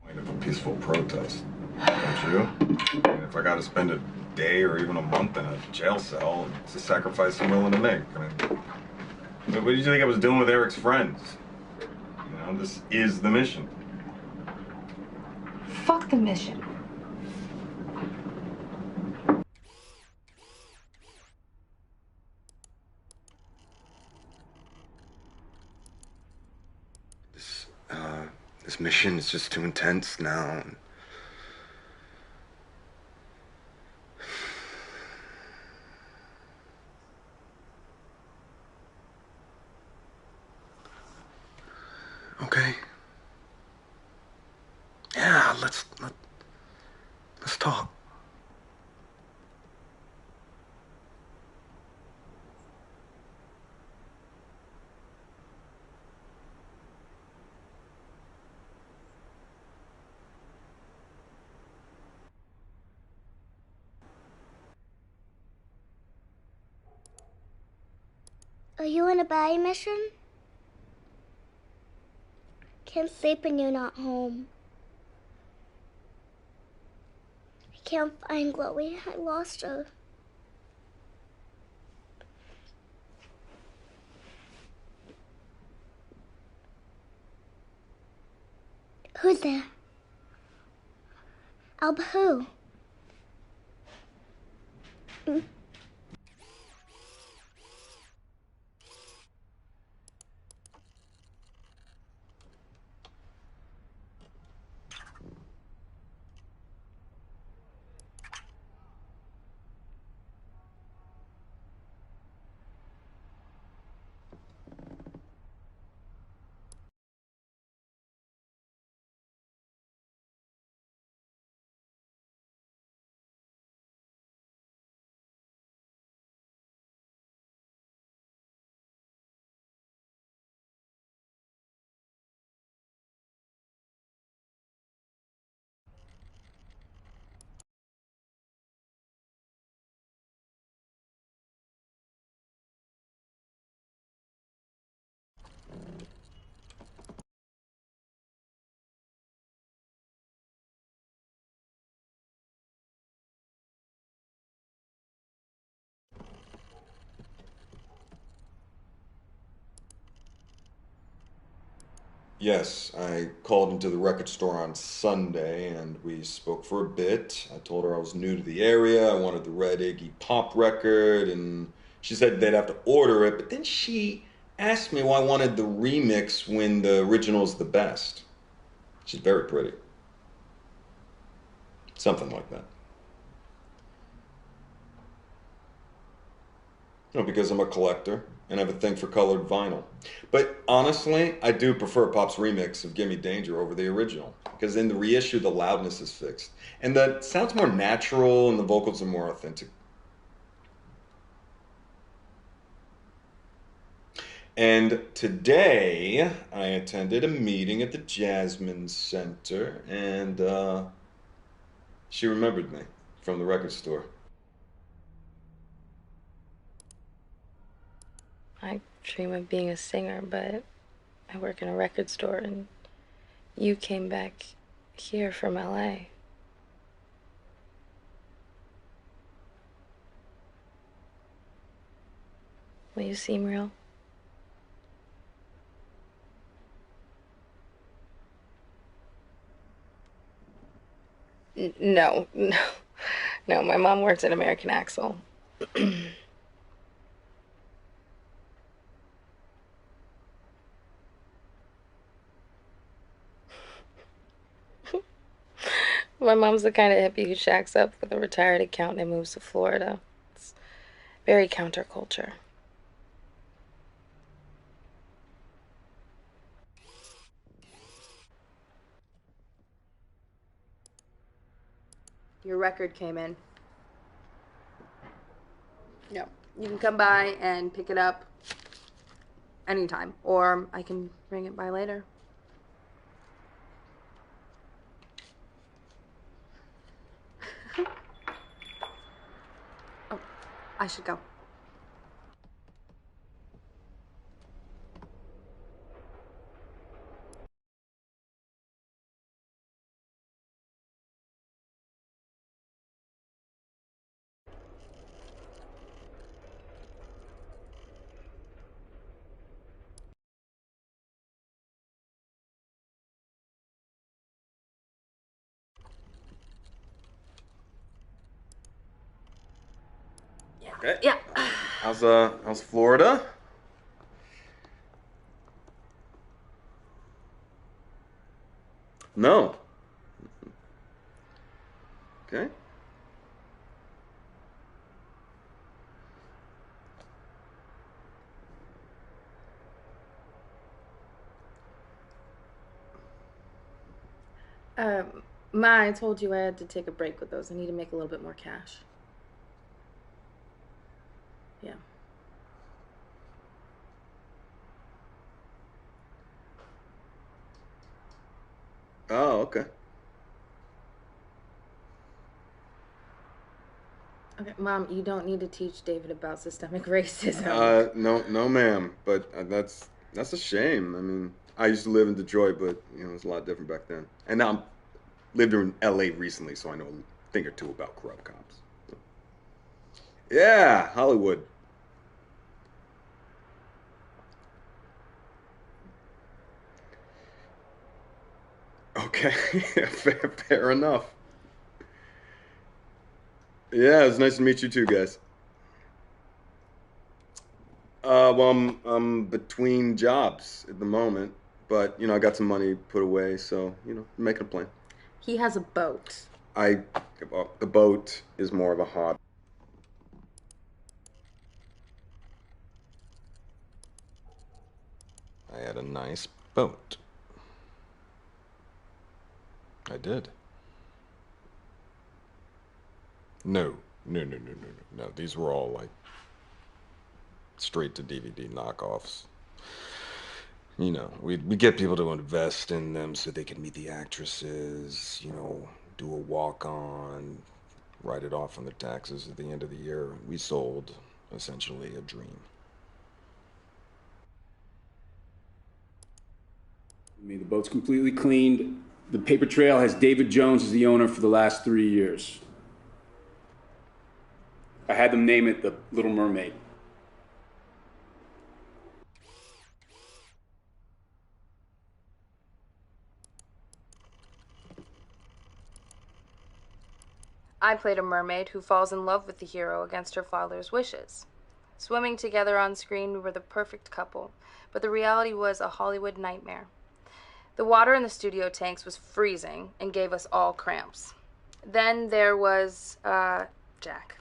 Point of a peaceful protest, don't you? I mean, if I got to spend a day or even a month in a jail cell, it's a sacrifice I'm willing to make. I mean, what did you think I was doing with Eric's friends? You know, this is the mission. Fuck the mission. This mission is just too intense now. Okay. Yeah, let's talk. Are you on a buy mission? Can't sleep when you're not home. I can't find Chloe. I lost her. Who's there? Alba who? Yes, I called into the record store on Sunday and we spoke for a bit. I told her I was new to the area, I wanted the Red Iggy Pop record, and she said they'd have to order it, but then she asked me why I wanted the remix when the original's the best. She's very pretty. Something like that. No, because I'm a collector and I have a thing for colored vinyl. But honestly, I do prefer Pop's remix of Gimme Danger over the original. Because in the reissue, the loudness is fixed. And the sound's more natural and the vocals are more authentic. And today, I attended a meeting at the Jasmine Center and she remembered me from the record store. I dream of being a singer, but I work in a record store, and you came back here from LA. Will you seem real? No, no, no. My mom works at American Axle. My mom's the kind of hippie who shacks up with a retired accountant and moves to Florida. It's very counterculture. Your record came in. Yep. You can come by and pick it up anytime, or I can bring it by later. Oh, I should go. Okay. Yeah. How's Florida? No. Okay. Ma, I told you I had to take a break with those. I need to make a little bit more cash. Yeah. Oh, okay. Okay, Mom, you don't need to teach David about systemic racism. No, ma'am. But that's a shame. I mean, I used to live in Detroit, but you know, it was a lot different back then. And now I'm lived in LA recently, so I know a thing or two about corrupt cops. Yeah, Hollywood. Okay, fair enough. Yeah, it's nice to meet you too, guys. Well, I'm between jobs at the moment, but you know, I got some money put away, so you know, making a plan. He has a boat. Well, the boat is more of a hobby. I had a nice boat. I did. No. No. These were all like straight to DVD knockoffs. You know, we get people to invest in them so they can meet the actresses, you know, do a walk-on, write it off on their taxes at the end of the year. We sold essentially a dream. I mean, the boat's completely cleaned. The paper trail has David Jones as the owner for the last 3 years. I had them name it the Little Mermaid. I played a mermaid who falls in love with the hero against her father's wishes. Swimming together on screen, we were the perfect couple, but the reality was a Hollywood nightmare. The water in the studio tanks was freezing and gave us all cramps. Then there was, Jack.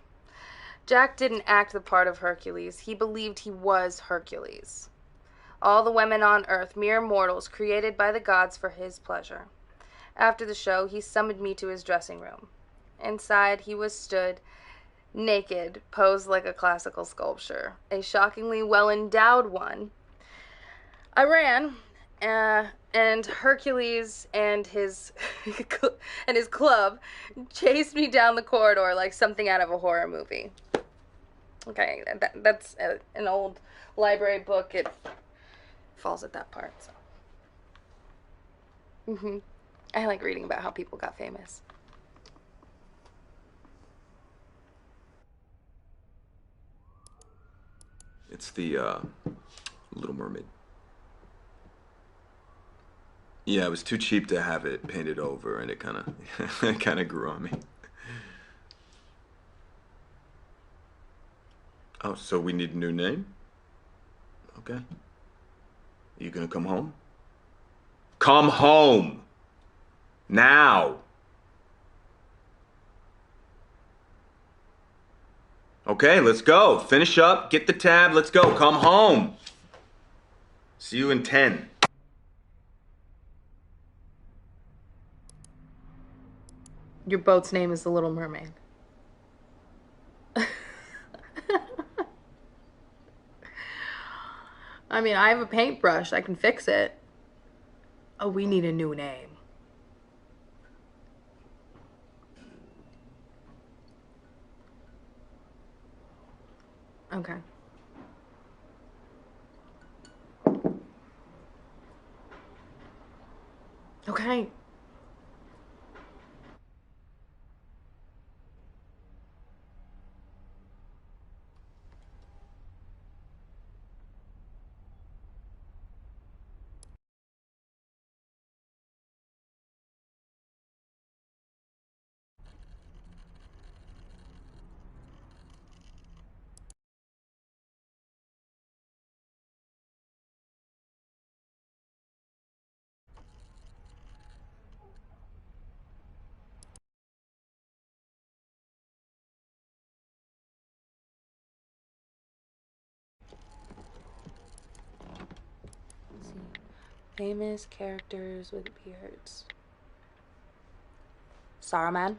Jack didn't act the part of Hercules. He believed he was Hercules. All the women on earth, mere mortals created by the gods for his pleasure. After the show, he summoned me to his dressing room. Inside, he was stood, naked, posed like a classical sculpture, a shockingly well-endowed one. I ran, and Hercules and his and his club chased me down the corridor like something out of a horror movie. Okay, that's an old library book. It falls at that part. So. I like reading about how people got famous. It's the Little Mermaid. Yeah, it was too cheap to have it painted over, and it kind of grew on me. Oh, so we need a new name? Okay. Are you gonna come home? Come home! Now! Okay, let's go. Finish up, get the tab, let's go. Come home. See you in 10. Your boat's name is the Little Mermaid. I mean, I have a paintbrush. I can fix it. Oh, we need a new name. Okay. Okay. Famous characters with beards. Saruman.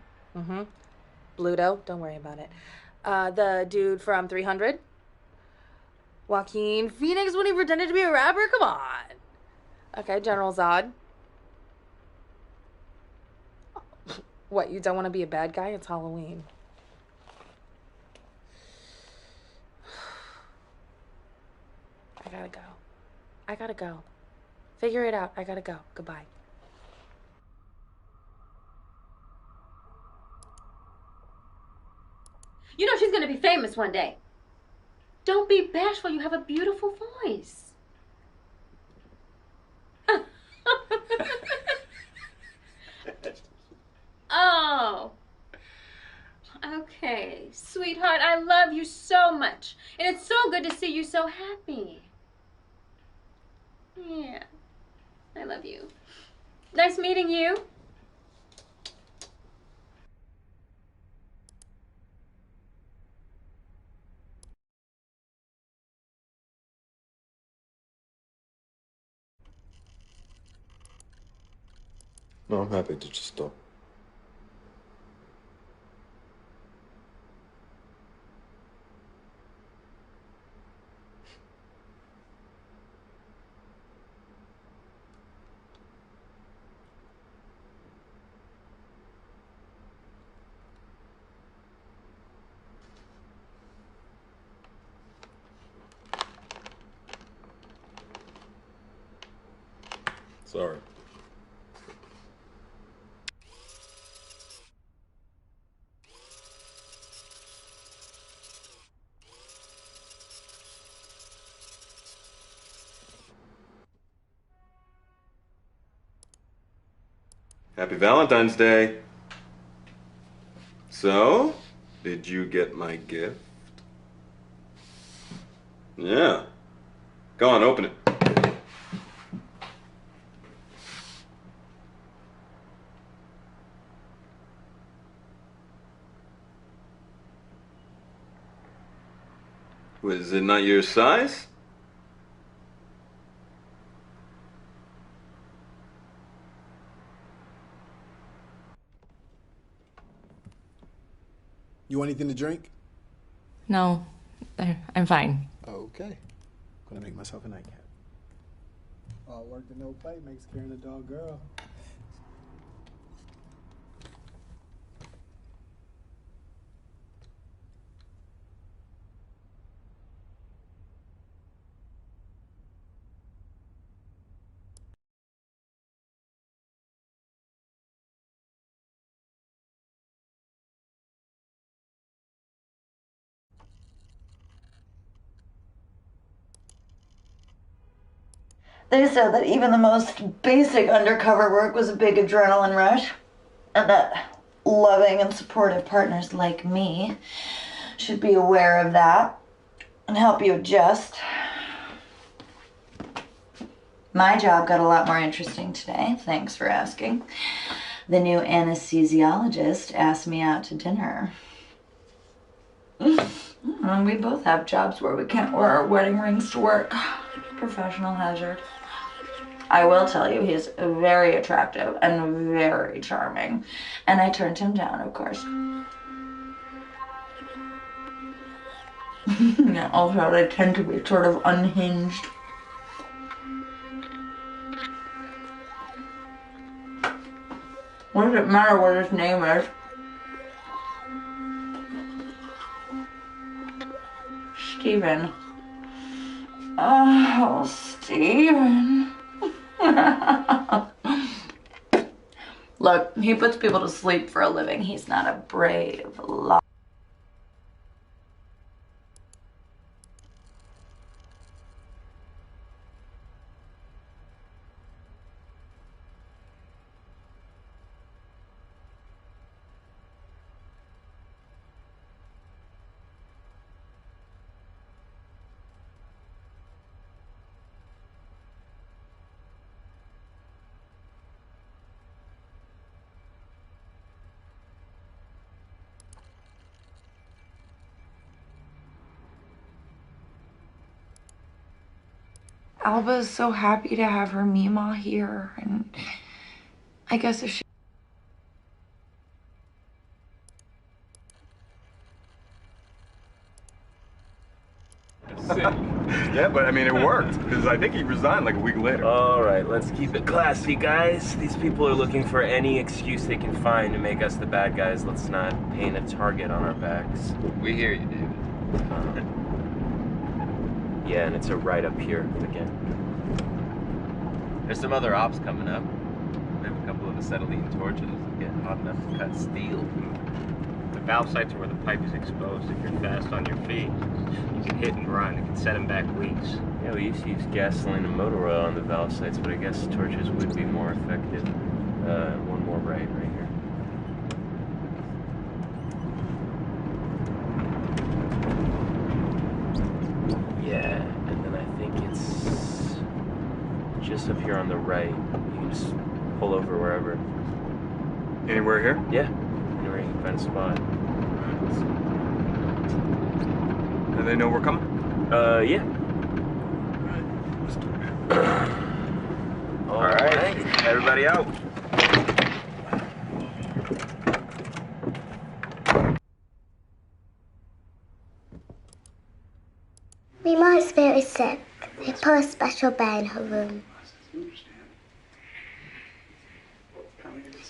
Bluto. Don't worry about it. The dude from 300. Joaquin Phoenix when he pretended to be a rapper. Come on. Okay, General Zod. What, you don't want to be a bad guy? It's Halloween. I gotta go. I gotta go. Figure it out. I gotta go. Goodbye. You know she's gonna be famous one day. Don't be bashful. You have a beautiful voice. Oh. Okay. Sweetheart, I love you so much. And it's so good to see you so happy. Yeah. I love you. Nice meeting you. No, I'm happy to just stop. Sorry. Happy Valentine's Day. So, did you get my gift? Yeah. Go on, open it. Was it not your size? You want anything to drink? No, I'm fine. Okay. Gonna make myself a nightcap. All work and no play makes carrying a dog girl. They said that even the most basic undercover work was a big adrenaline rush, and that loving and supportive partners like me should be aware of that and help you adjust. My job got a lot more interesting today, thanks for asking. The new anesthesiologist asked me out to dinner. And we both have jobs where we can't wear our wedding rings to work. Professional hazard. I will tell you, he's very attractive and very charming. And I turned him down, of course. Also, they tend to be sort of unhinged. What does it matter what his name is? Steven. Oh, Steven. Look, he puts people to sleep for a living. He's not a brave liar. Alba is so happy to have her Mima here, and I guess if she... Yeah, but I mean, it worked, because I think he resigned like a week later. All right, let's keep it classy, guys. These people are looking for any excuse they can find to make us the bad guys. Let's not paint a target on our backs. We hear you, David. Yeah, and it's a right up here again. There's some other ops coming up. We have a couple of acetylene torches that get hot enough to cut steel. The valve sites are where the pipe is exposed. If you're fast on your feet, you can hit and run. It can set them back weeks. Yeah, we used to use gasoline and motor oil on the valve sites, but I guess torches would be more effective. One more right here. Yeah, and then I think it's just up here on the right. You can just pull over wherever. Anywhere here? Yeah, anywhere you can find a spot. Do they know we're coming? Yeah. All right, everybody out. Mima is very sick. They put a special bed in her room.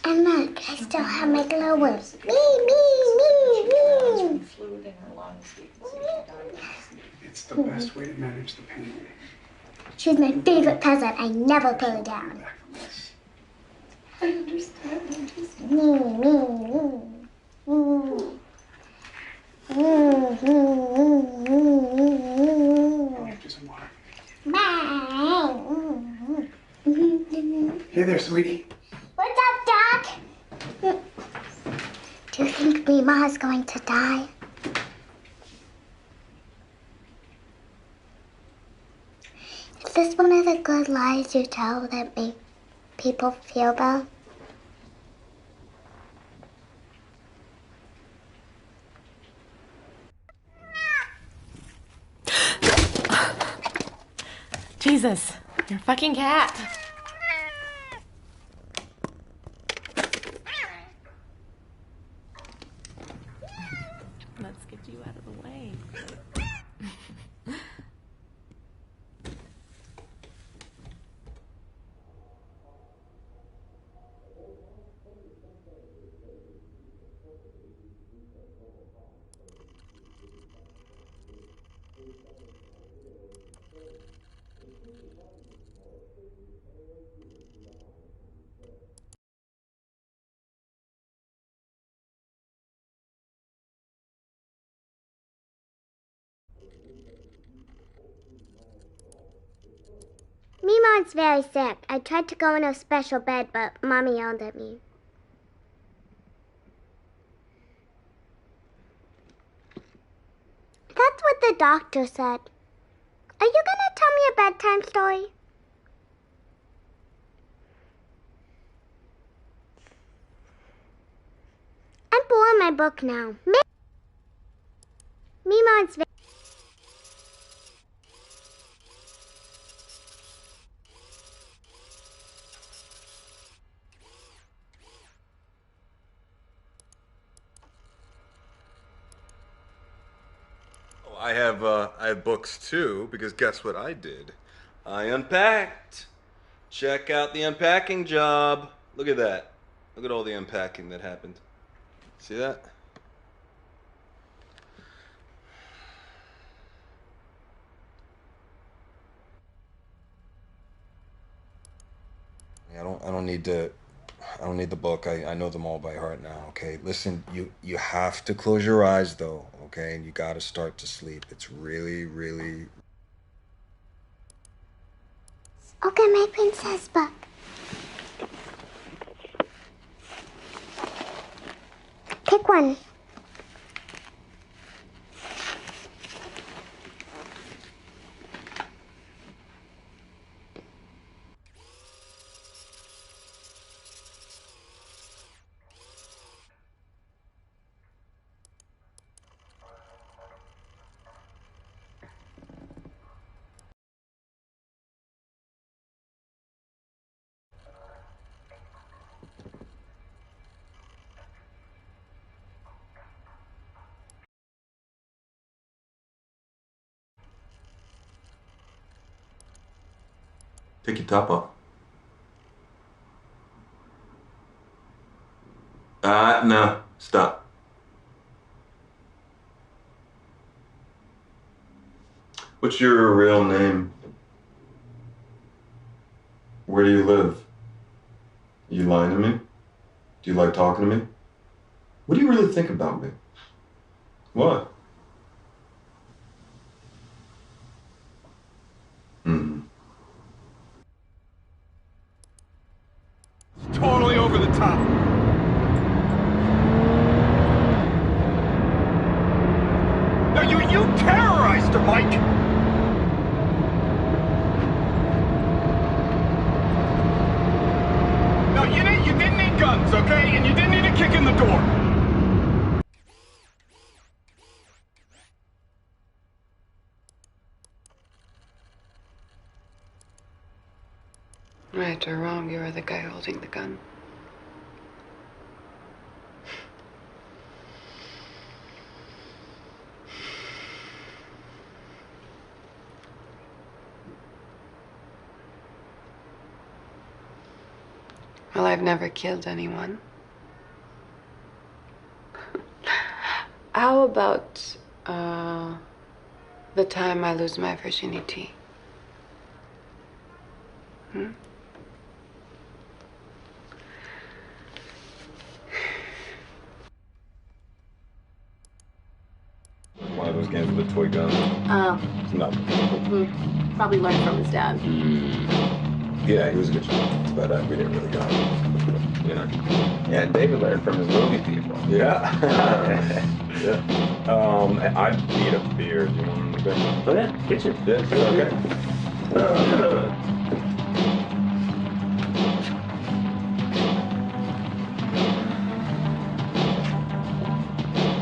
And look, I still have my glow worms. Me. It's the best way to manage the pain. She's my favorite present. I never put her down. I understand. Hey there, sweetie. What's up, Doc? Do you think Mima is going to die? Is this one of the good lies you tell that make people feel bad? Jesus, you're a fucking cat. Let's get you out of the way. Mima's very sick. I tried to go in a special bed, but Mommy yelled at me. That's what the doctor said. Are you gonna tell me a bedtime story? I'm pulling my book now. Mima's very... I have books too, because guess what I did? I unpacked. Check out the unpacking job. Look at that. Look at all the unpacking that happened. See that? I don't need the book. I know them all by heart now, okay? Listen, you have to close your eyes though, okay? And you gotta start to sleep. It's really, really... Okay, my princess book. Pick one. Take your top off. No. Stop. What's your real name? Where do you live? You lying to me? Do you like talking to me? What do you really think about me? What? Totally over the top. No, you terrorized her, Mike. No, you didn't need guns, okay? And you didn't need a kick in the door. Right or wrong, you are the guy holding the gun. Well, I've never killed anyone. How about the time I lose my virginity? One of those games with a toy gun. No. Probably learned from his dad. Yeah, he was a good shot. It's bad we didn't really got him. You know. Yeah, David learned from his movie people. Yeah. Yeah. I need a beer. Do you want a beer? Oh yeah, kitchen. Yeah, okay.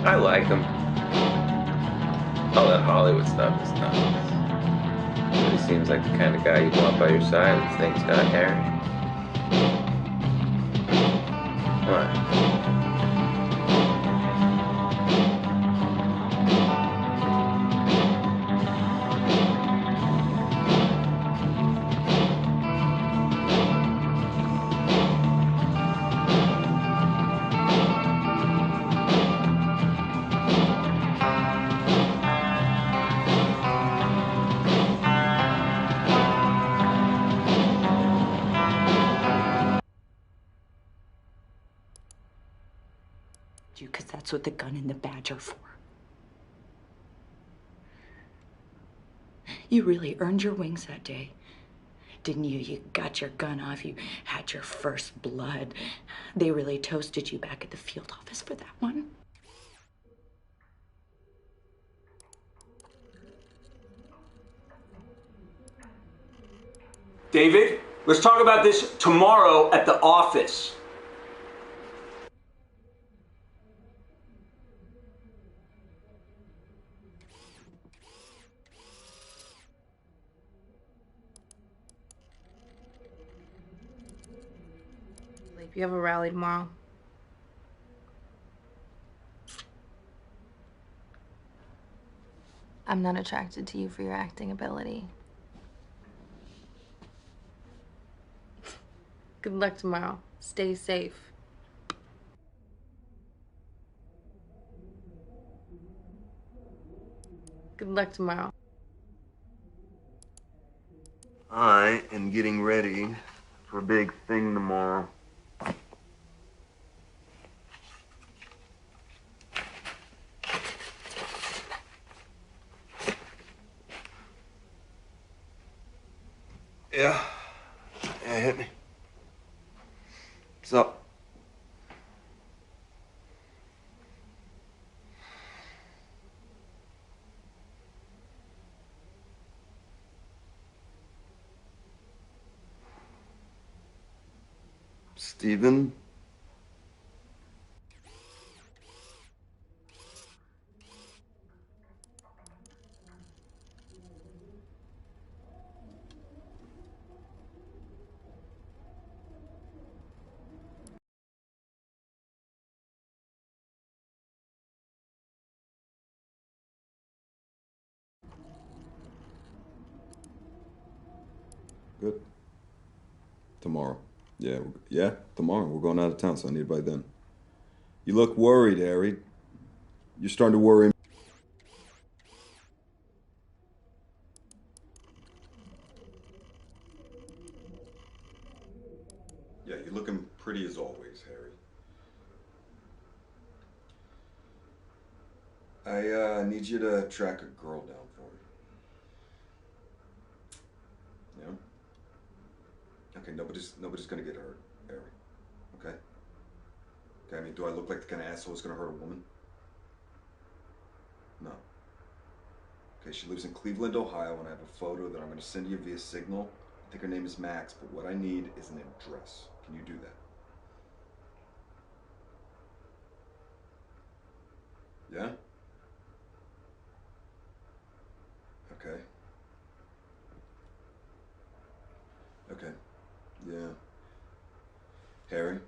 I like him. All that Hollywood stuff is nuts. But he seems like the kind of guy you'd want by your side if things got hairy. What? You, because that's what the gun and the badge are for. You really earned your wings that day, didn't you? You got your gun off, you had your first blood. They really toasted you back at the field office for that one. David, let's talk about this tomorrow at the office. You have a rally tomorrow. I'm not attracted to you for your acting ability. Good luck tomorrow. Stay safe. Good luck tomorrow. I am getting ready for a big thing tomorrow. Yeah. Yeah, hit me. What's up? Steven? Good. Tomorrow. Yeah, tomorrow. We're going out of town, so I need it by then. You look worried, Harry. You're starting to worry. Yeah, you're looking pretty as always, Harry. I need you to track a girl down for me. Yeah? Okay, nobody's gonna get hurt, Harry. Okay? Okay, I mean, do I look like the kind of asshole who's gonna hurt a woman? No. Okay, she lives in Cleveland, Ohio, and I have a photo that I'm gonna send you via Signal. I think her name is Max, but what I need is an address. Can you do that? Yeah? Okay. Okay. Yeah. Harry?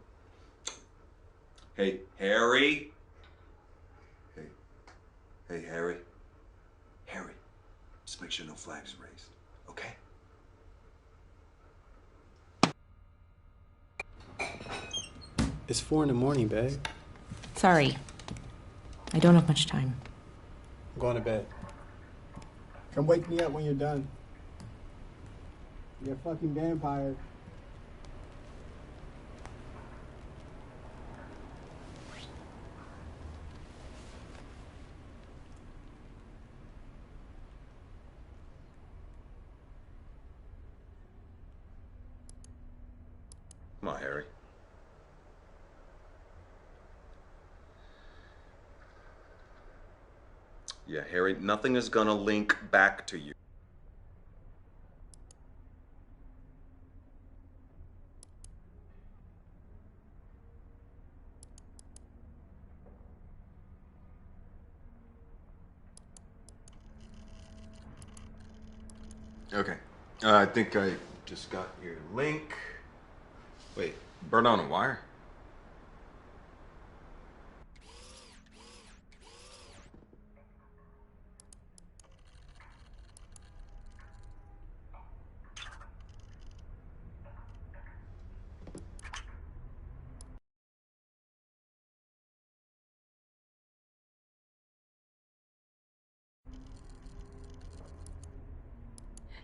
Hey, Harry? Hey. Hey, Harry? Harry, just make sure no flags are raised, okay? It's 4 in the morning, babe. Sorry. I don't have much time. I'm going to bed. Come wake me up when you're done. You're a fucking vampire. Come on, Harry. Yeah, Harry, nothing is gonna link back to you. Okay. I think I just got your link. Wait, burn on a wire?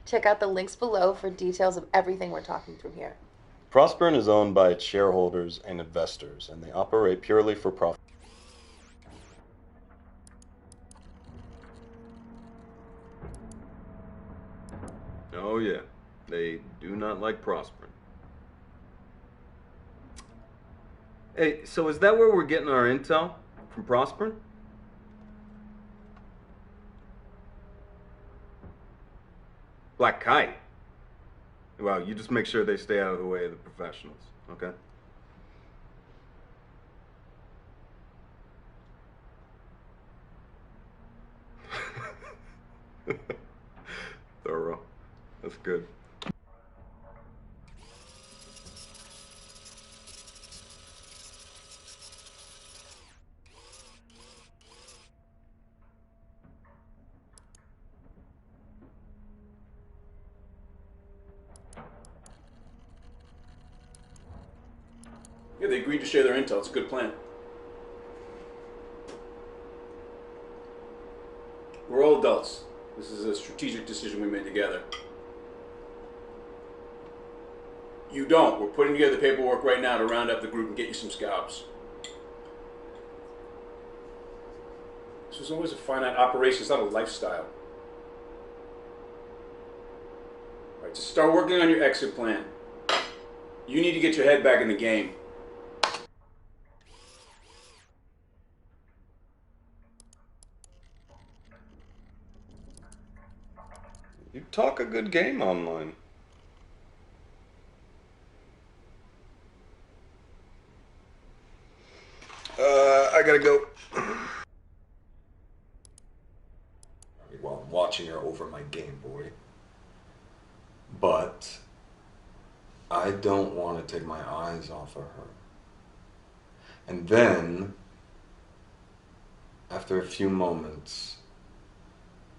Check out the links below for details of everything we're talking through here. Prosperin is owned by its shareholders and investors, and they operate purely for profit. Oh yeah, they do not like Prosperin. Hey, so is that where we're getting our intel? From Prosperin? Black Kite? Well, you just make sure they stay out of the way of the professionals, okay? Thorough. That's good. Yeah, they agreed to share their intel. It's a good plan. We're all adults. This is a strategic decision we made together. You don't. We're putting together the paperwork right now to round up the group and get you some scalps. This was always a finite operation. It's not a lifestyle. All right, to start working on your exit plan, you need to get your head back in the game. You talk a good game online. I gotta go. Well, I'm watching her over my Game Boy. But I don't want to take my eyes off of her. And then, after a few moments,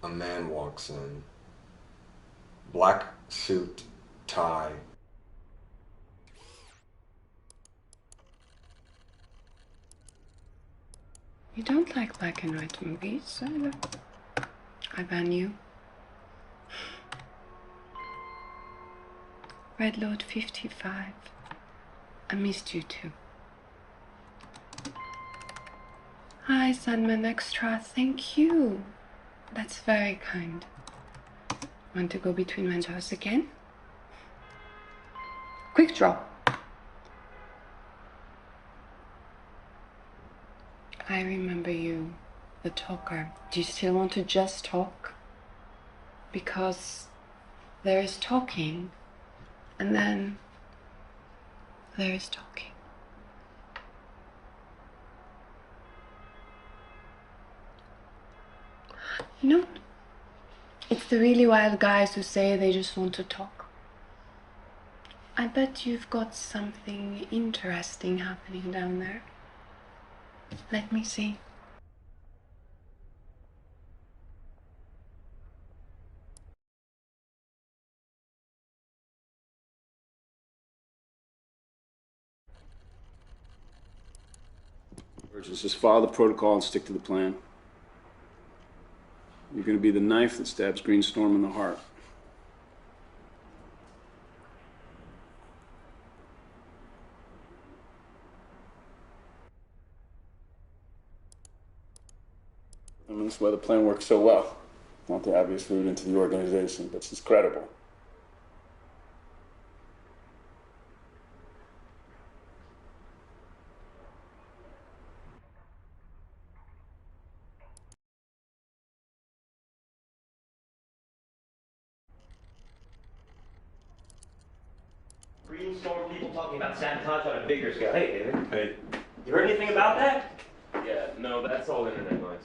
a man walks in. Black suit, tie. You don't like black and white movies, I ban you. Red Lord 55. I missed you too. Hi, Sandman Extra. Thank you. That's very kind. Want to go between windows again? Quick draw. I remember you, the talker. Do you still want to just talk? Because there is talking, and then there is talking. No. It's the really wild guys who say they just want to talk. I bet you've got something interesting happening down there. Let me see. Just follow the protocol and stick to the plan. You're going to be the knife that stabs Greenstorm in the heart. I mean, that's why the plan works so well. Not the obvious route into the organization, but she's credible. talking about sabotage on a bigger scale. Hey, David. Hey. You heard anything about that? Yeah, no, that's all internet noise.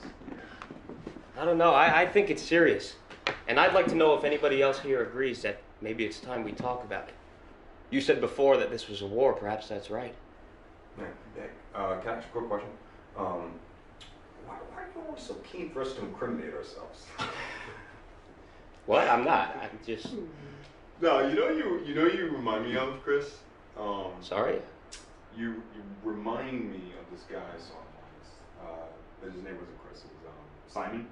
I don't know. I think it's serious. And I'd like to know if anybody else here agrees that maybe it's time we talk about it. You said before that this was a war. Perhaps that's right. Can I ask a quick question? Why are you always so keen for us to incriminate ourselves? What? I'm not. I'm just... No, you know you remind me of, Chris. Sorry? You remind me of this guy I saw once. But his name wasn't Chris. It was Simon.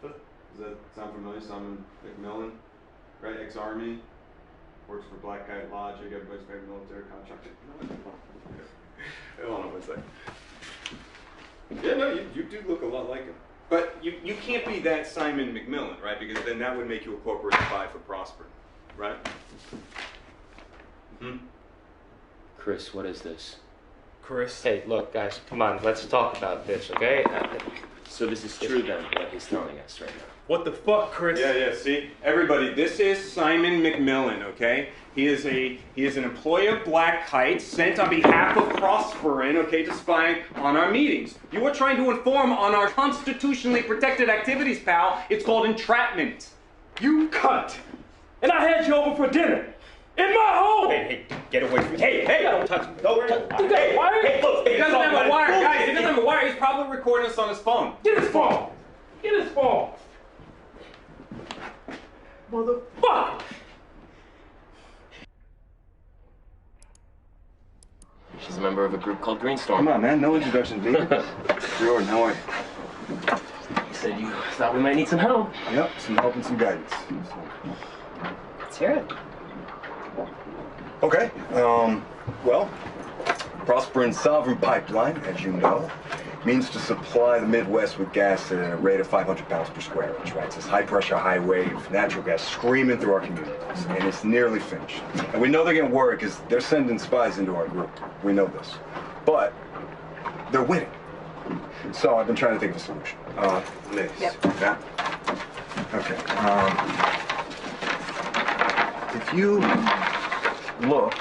Does that sound familiar? Simon McMillan, right? Ex-Army, works for Black Guy Logic. Everybody's favorite military contractor. Hold on one second. Yeah, no, you do look a lot like him. But you can't be that Simon McMillan, right? Because then that would make you a corporate spy for prospering, right? Chris, what is this? Chris? Hey, look, guys, come on. Let's talk about this, okay? So this is true then, what he's telling us right now. What the fuck, Chris? Yeah, see? Everybody, this is Simon McMillan, okay? He is an employee of Black Kite sent on behalf of Prosperin, okay, to spy on our meetings. You were trying to inform on our constitutionally protected activities, pal. It's called entrapment. You cunt! And I had you over for dinner! In my home! Hey, get away from me. Hey, don't touch me. Don't touch me. Hey, wire? Hey, look, he doesn't have a wire, guys. He doesn't have a wire. He's probably recording us on his phone. Get his phone! Get his phone! Motherfucker! She's a member of a group called Greenstorm. Come on, man. No introduction, D. Jordan, how are you? You said you thought we might need some help. Yep, some help and some guidance. Let's hear it. Okay, well, Prosperin Sovereign Pipeline, as you know, means to supply the Midwest with gas at a rate of 500 pounds per square inch, right? It's this high-pressure, high-wave natural gas screaming through our communities, and it's nearly finished. And we know they're getting worried because they're sending spies into our group. We know this. But they're winning. So I've been trying to think of a solution. Liz. Yep. Yeah? Okay. If you look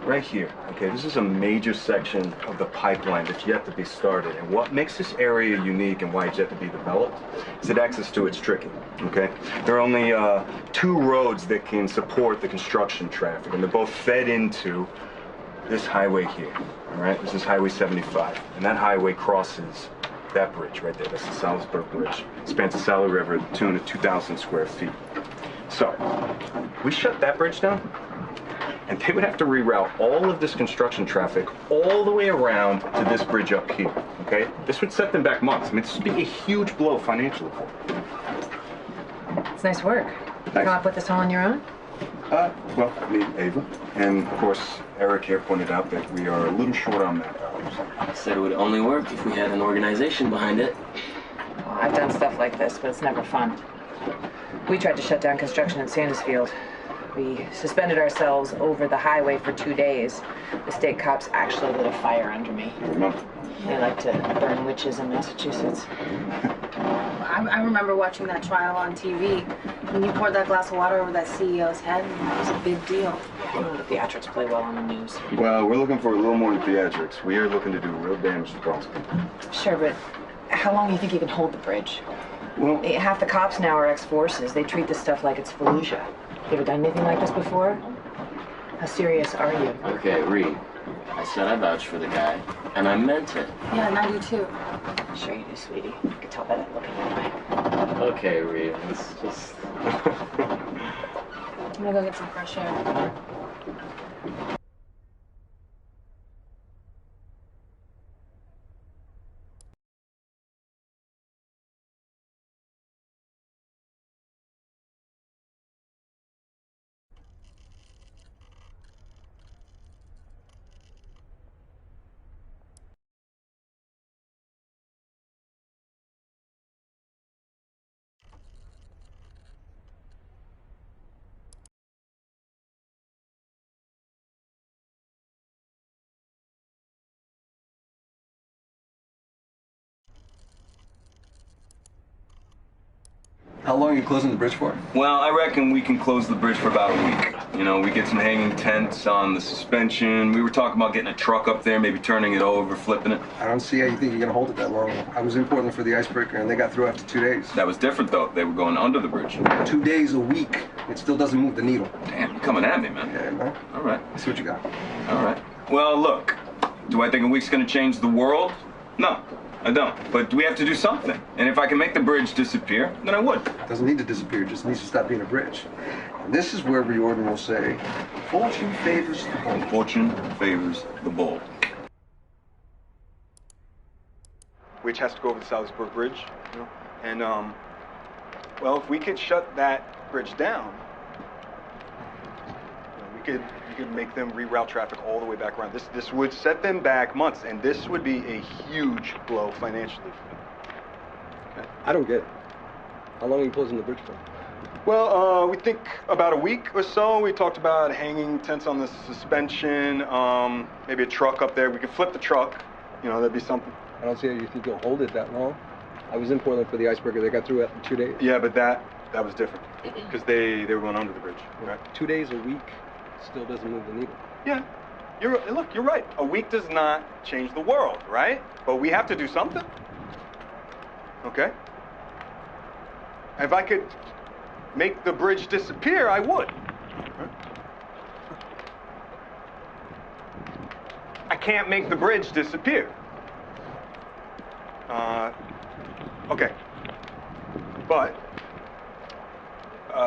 right here, okay, this is a major section of the pipeline that's yet to be started. And what makes this area unique and why it's yet to be developed is that access to it's tricky, okay? There are only 2 roads that can support the construction traffic, and they're both fed into this highway here, all right? This is Highway 75, and that highway crosses that bridge right there. That's the Salisbury Bridge. It spans the Sally River to the tune of 2,000 square feet. So, we shut that bridge down, and they would have to reroute all of this construction traffic all the way around to this bridge up here, okay? This would set them back months. I mean, this would be a huge blow financially for them. It's nice work. You come up with this all on your own? Well, me, Ava, and of course, Eric here pointed out that we are a little short on manpower. Said it would only work if we had an organization behind it. Well, I've done stuff like this, but it's never fun. We tried to shut down construction in Sandusfield. We suspended ourselves over the highway for 2 days. The state cops actually lit a fire under me. They like to burn witches in Massachusetts. I remember watching that trial on TV. When you poured that glass of water over that CEO's head, that was a big deal. You know, the theatrics play well on the news. Well, we're looking for a little more than theatrics. We are looking to do real damage to Prosper. Sure, but how long do you think you can hold the bridge? Well, half the cops now are ex-forces. They treat this stuff like it's Fallujah. You ever done anything like this before? How serious are you? Okay, Reed. I said I vouched for the guy, and I meant it. Yeah, and I do too. Sure you do, sweetie. I can tell by that look in your eye. Okay, Reed. It's just... I'm gonna go get some fresh air. How long are you closing the bridge for? Well, I reckon we can close the bridge for about a week. You know, we get some hanging tents on the suspension. We were talking about getting a truck up there, maybe turning it over, flipping it. I don't see how you think you're gonna hold it that long. I was in Portland for the icebreaker and they got through after 2 days. That was different though. They were going under the bridge. 2 days a week. It still doesn't move the needle. Damn, you're coming at me, man. Yeah, man. All right. Let's see what you got. All right. Well, look, do I think a week's gonna change the world? No, I don't. But we have to do something. And if I can make the bridge disappear, then I would. It doesn't need to disappear, it just needs to stop being a bridge. And this is where Riordan will say, fortune favors the bold. Fortune favors the bold. Which has to go over the Salisbury Bridge, you know? And, well, if we could shut that bridge down, you know, we could make them reroute traffic all the way back around. This would set them back months, and this would be a huge blow financially for them. Okay. I don't get it. How long are you closing the bridge for? Well, we think about a week or so. We talked about hanging tents on the suspension, maybe a truck up there. We could flip the truck. You know, that'd be something. I don't see how you think you'll hold it that long. I was in Portland for the icebreaker. They got through it in 2 days. Yeah, but that was different because they were going under the bridge. Right? 2 days a week still doesn't move the needle. Yeah. Look, you're right. A week does not change the world, right? But we have to do something. Okay? If I could make the bridge disappear, I would. I can't make the bridge disappear. Okay. But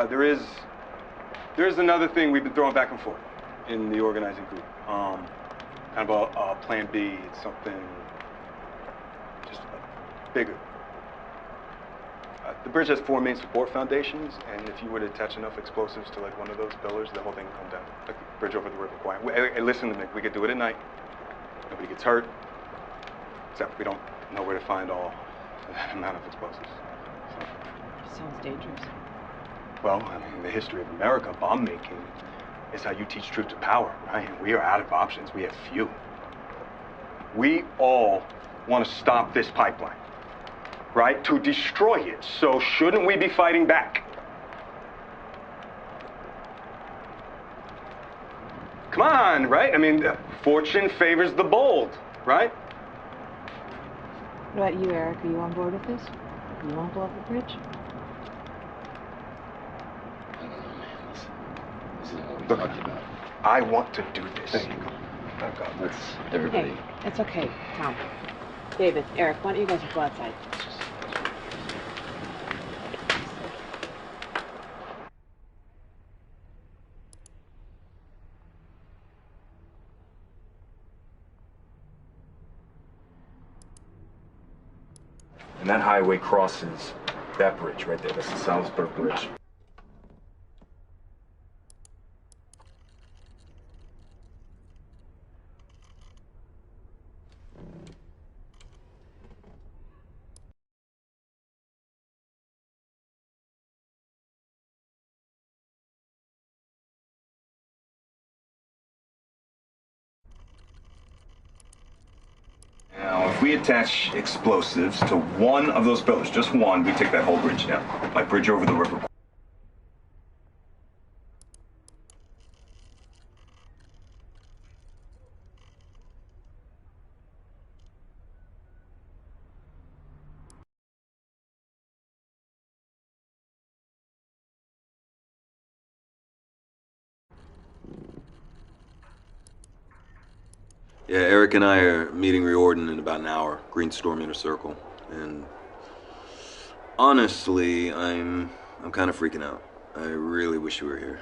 there is another thing we've been throwing back and forth in the organizing group. Kind of a plan B. It's something just bigger. The bridge has 4 main support foundations, and if you were to attach enough explosives to like one of those pillars, the whole thing would come down. Like the bridge over the river Kwai. Hey, listen to me. We could do it at night. Nobody gets hurt. Except we don't know where to find all that amount of explosives. Sounds dangerous. Well, I mean, in the history of America, bomb making is how you teach truth to power, right? And we are out of options. We have few. We all want to stop this pipeline, right? To destroy it. So shouldn't we be fighting back? Come on, right? I mean, fortune favors the bold, right? What about you, Eric? Are you on board with this? You want to blow up the bridge? Look, I want to do this. Let's everybody. Hey, it's okay, Tom. David, Eric, why don't you guys go outside? And that highway crosses that bridge right there. That's the Salisbury Bridge. Now, if we attach explosives to one of those pillars, just one, we take that whole bridge down. Like bridge over the river. Yeah, Eric and I are meeting Riordan in about an hour, Green Storm Inner Circle, and honestly, I'm kind of freaking out. I really wish you were here.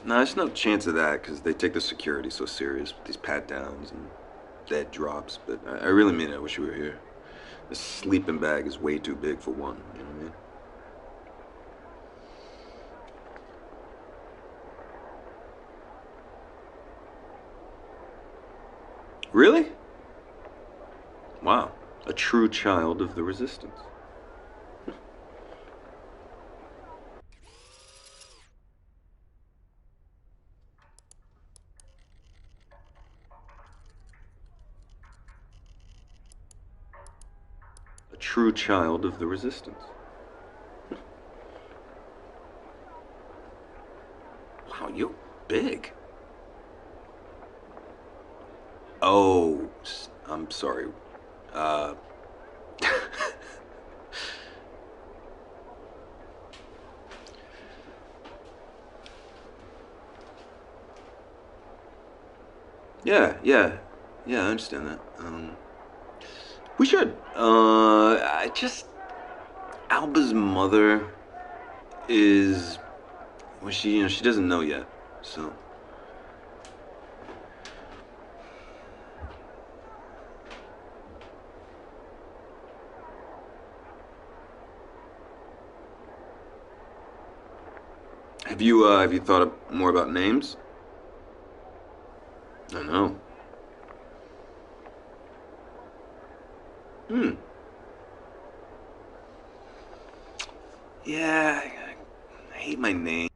No, there's no chance of that because they take the security so serious with these pat-downs and dead drops, but I really mean it. I wish you were here. The sleeping bag is way too big for one, you know what I mean? Really? Wow. A true child of the resistance. A true child of the resistance. Oh, I'm sorry. Yeah, I understand that. We should. Alba's mother is, well, she doesn't know yet, so. Have you thought more about names? I know. Yeah, I hate my name.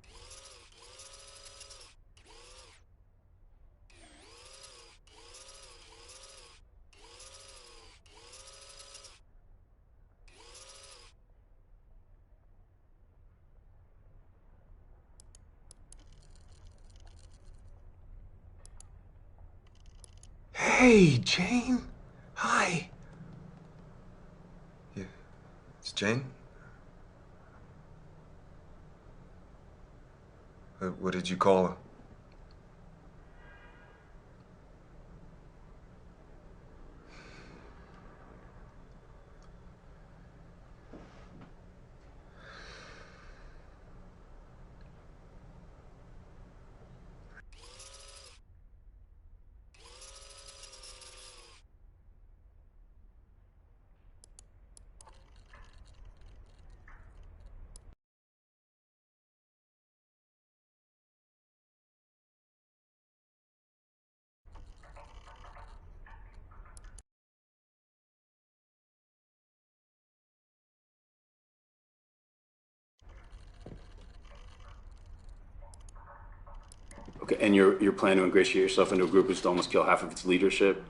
Hey, Jane. Hi. Yeah, it's Jane. What did you call her? Okay, and your plan to ingratiate yourself into a group is to almost kill half of its leadership?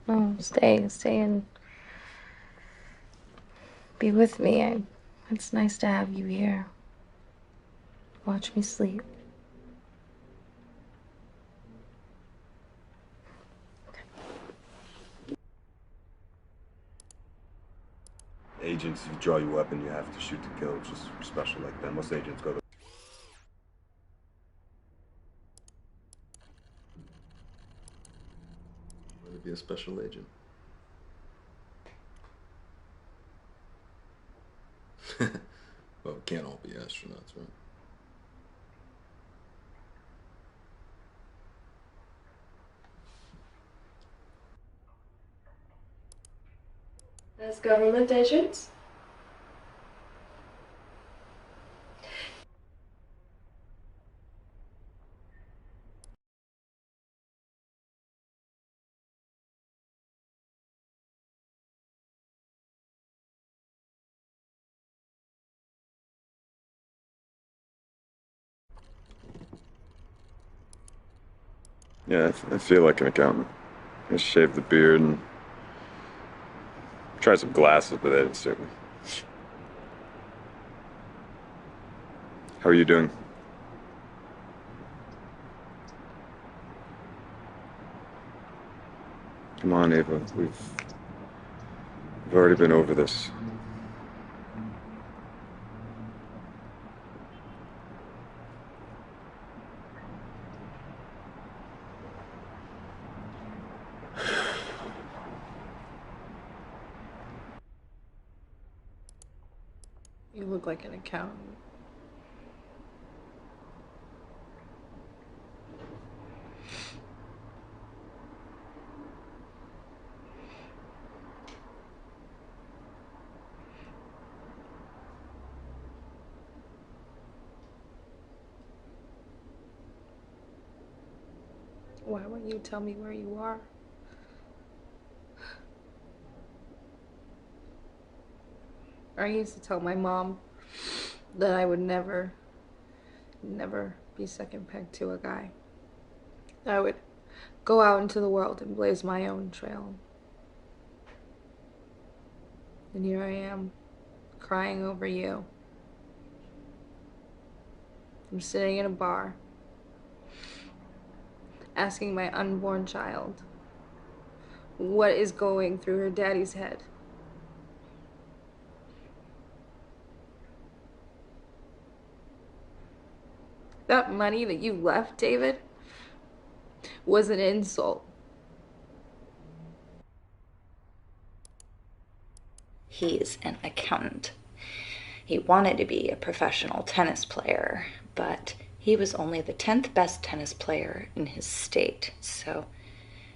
No, stay and be with me. It's nice to have you here. Watch me sleep. Agents, you draw your weapon, you have to shoot to kill, which is special like that. Most agents go to... be a special agent. Well, we can't all be astronauts, right? As government agents? Yeah, I feel like an accountant. I shave the beard and try some glasses, but they didn't suit me. How are you doing? Come on, Ava. We've already been over this. Does look like an accountant. Why won't you tell me where you are? I used to tell my mom that I would never be second pegged to a guy. I would go out into the world and blaze my own trail. And here I am, crying over you. I'm sitting in a bar, asking my unborn child what is going through her daddy's head. That money that you left, David, was an insult. He's an accountant. He wanted to be a professional tennis player, but he was only the 10th best tennis player in his state. So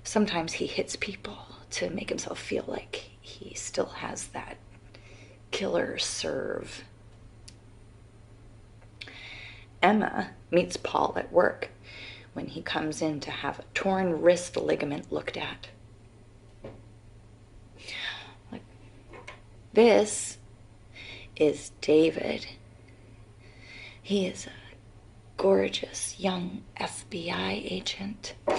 sometimes he hits people to make himself feel like he still has that killer serve. Emma meets Paul at work when he comes in to have a torn wrist ligament looked at. Like, this is David. He is a gorgeous young FBI agent. And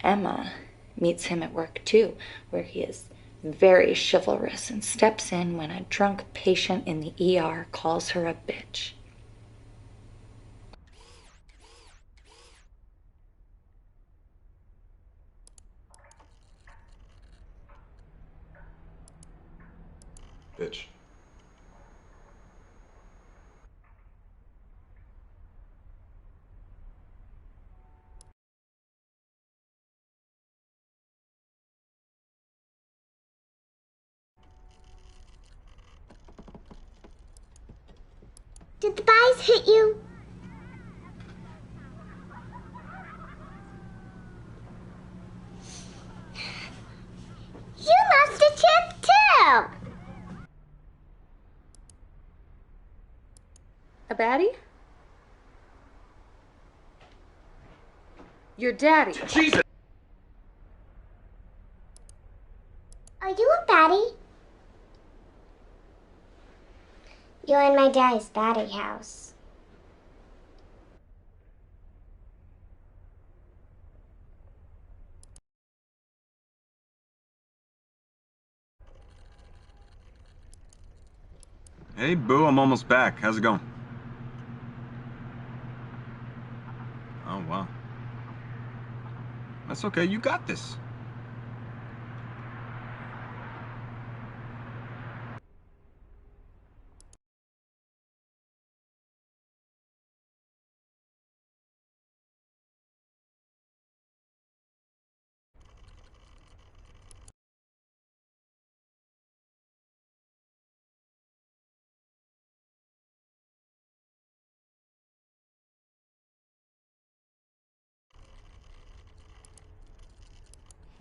Emma meets him at work too, where he is very chivalrous and steps in when a drunk patient in the ER calls her a bitch. Bitch. Did the guys hit you? You lost a chip too! A baddie? Your daddy. Jesus! Are you a baddie? You're in my daddy's baddie house. Hey, Boo, I'm almost back. How's it going? Oh, wow. That's okay. You got this.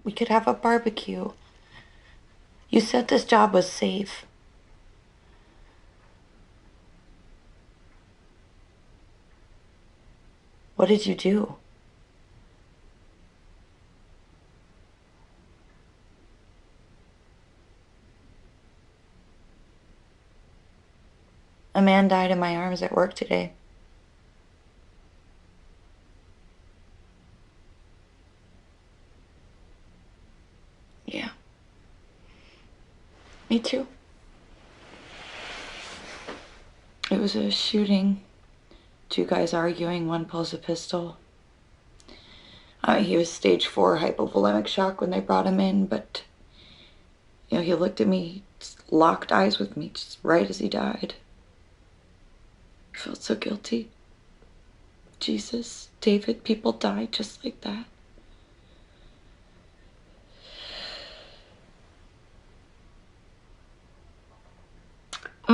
We could have a barbecue. You said this job was safe. What did you do? A man died in my arms at work today. Yeah. Me too. It was a shooting. Two guys arguing, one pulls a pistol. He was stage 4 hypovolemic shock when they brought him in, but he looked at me, just locked eyes with me, just right as he died. I felt so guilty. Jesus, David, people die just like that.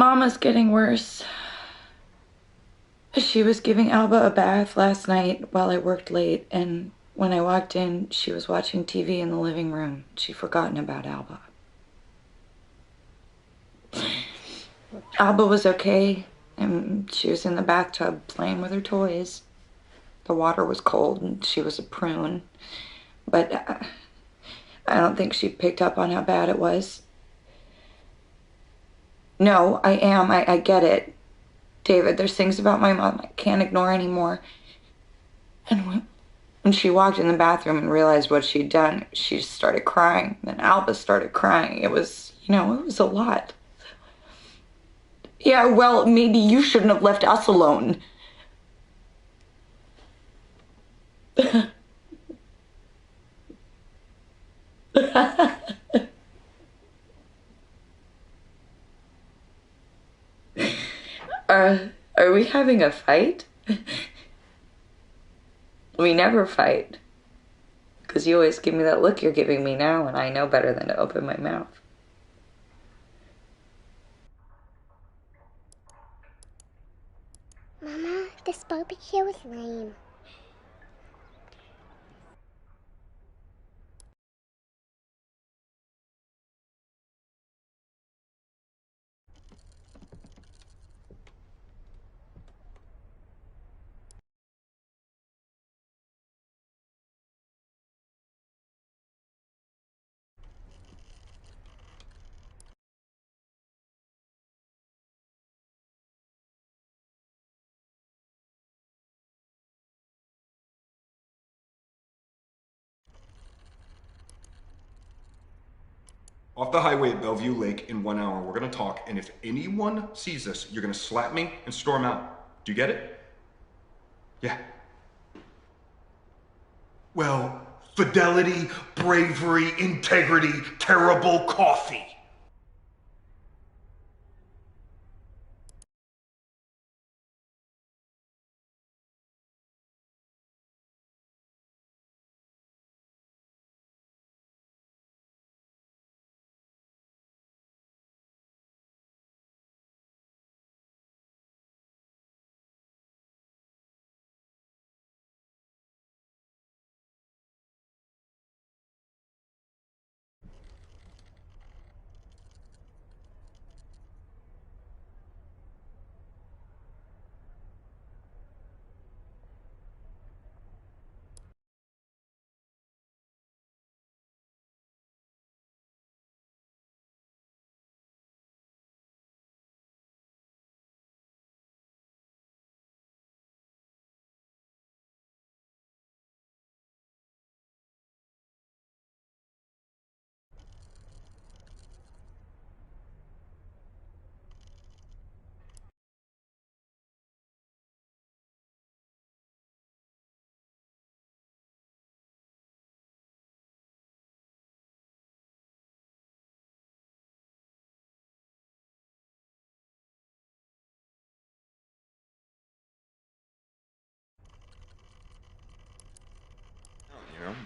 Mama's getting worse. She was giving Alba a bath last night while I worked late, and when I walked in, she was watching TV in the living room. She'd forgotten about Alba. Alba was okay, and she was in the bathtub playing with her toys. The water was cold, and she was a prune, but I don't think she picked up on how bad it was. No, I am. I get it. David, there's things about my mom I can't ignore anymore. And when she walked in the bathroom and realized what she'd done, she just started crying. Then Alba started crying. It was, it was a lot. Yeah, well, maybe you shouldn't have left us alone. Are we having a fight? We never fight. Because you always give me that look you're giving me now, and I know better than to open my mouth. Mama, this barbecue is lame. Off the highway at Bellevue Lake in 1 hour. We're gonna talk, and if anyone sees us, you're gonna slap me and storm out. Do you get it? Yeah. Well, fidelity, bravery, integrity, terrible coffee.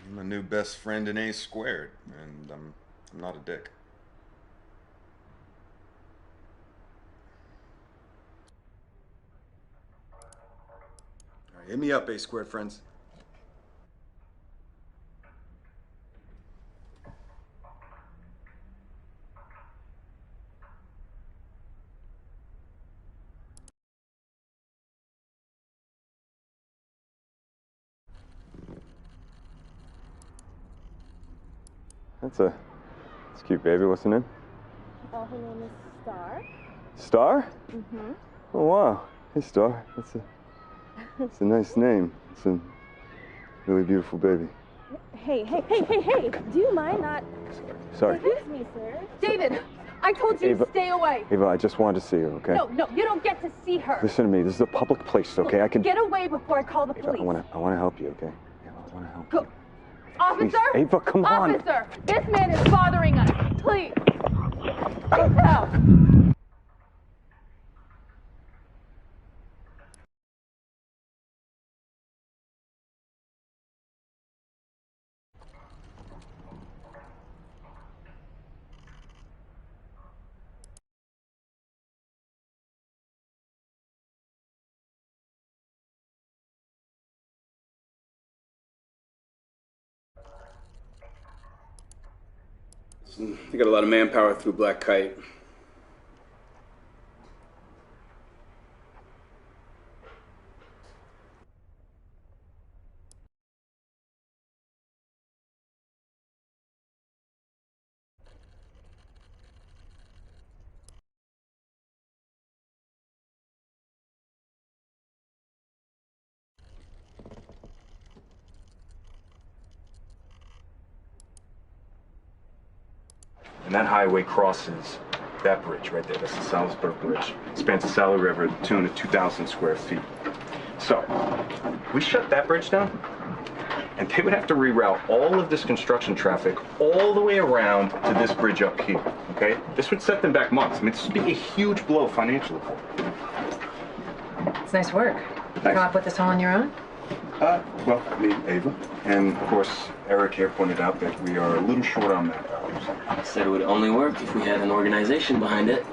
I'm a new best friend in A squared, and I'm not a dick. All right, hit me up, A squared friends. That's cute, baby. What's her name? Her name is Star. Star? Mm-hmm. Oh, wow. Hey, Star. That's a nice name. It's a really beautiful baby. Hey. Do you mind not... Sorry. Excuse me, sir. David, I told you Ava, to stay away. Ava, I just wanted to see her, okay? No, you don't get to see her. Listen to me. This is a public place, okay? I can... Get away before I call the Ava, police. I want to help you, okay? Ava, I want to help you. Officer? Please. Ava, come on. Officer, this man is bothering us. Please. Please help. They got a lot of manpower through Black Kite. And that highway crosses that bridge right there. That's the Salisbury Bridge. It spans the Sally River to the tune of 2,000 square feet. So, we shut that bridge down, and they would have to reroute all of this construction traffic all the way around to this bridge up here, okay? This would set them back months. I mean, this would be a huge blow financially for them. It's nice work. You come up with this all on your own? Well, me, Ava, and of course, Eric here pointed out that we are a little short on manpower. Said it would only work if we had an organization behind it.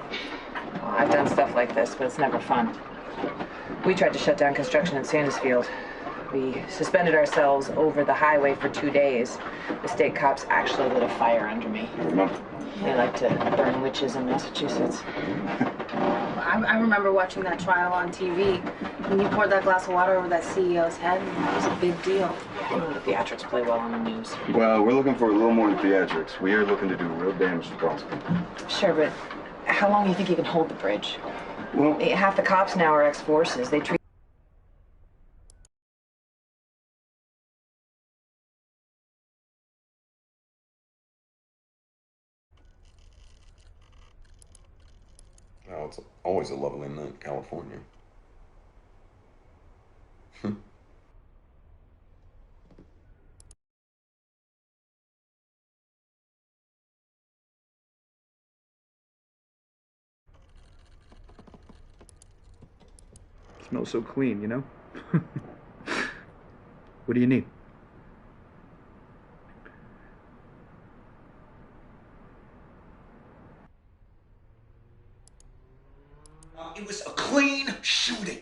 I've done stuff like this, but it's never fun. We tried to shut down construction in Sandusfield. We suspended ourselves over the highway for 2 days. The state cops actually lit a fire under me. I remember. They like to burn witches in Massachusetts. I remember watching that trial on TV. When you poured that glass of water over that CEO's head, it was a big deal. The theatrics play well on the news. Well, we're looking for a little more than theatrics. We are looking to do real damage to Bronx people. Sure, but how long do you think you can hold the bridge? Well, half the cops now are ex-forces. They treat Oh, it's always a lovely night in California. Smells so clean, you know? What do you need? It was a clean shooting.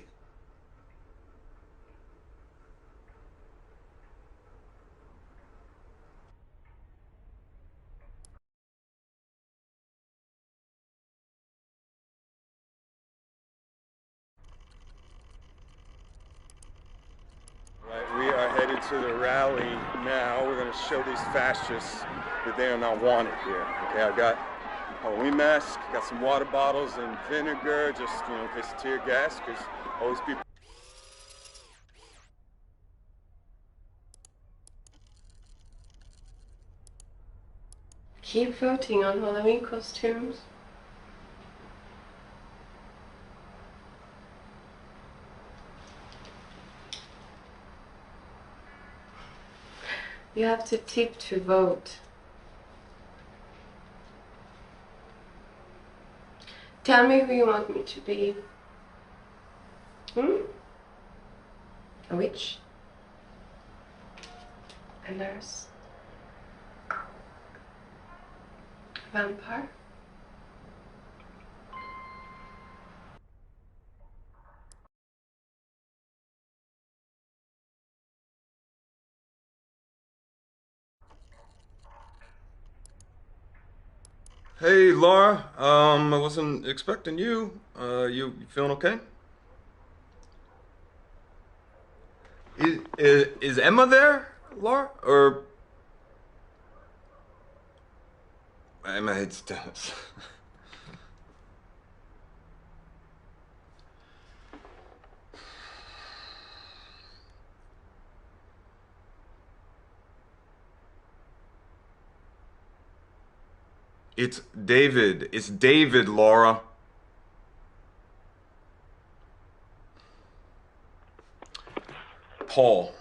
Right, we are headed to the rally now. We're going to show these fascists that they are not wanted here. Okay, I've got Halloween mask, got some water bottles and vinegar, just, you know, in case of tear gas, because all these people. Keep voting on Halloween costumes. You have to tip to vote. Tell me who you want me to be. A witch? A nurse? A vampire? Hey, Laura. I wasn't expecting you. You feeling okay? Is Emma there, Laura? Or Emma hates Dennis. It's David. It's David, Laura. Paul.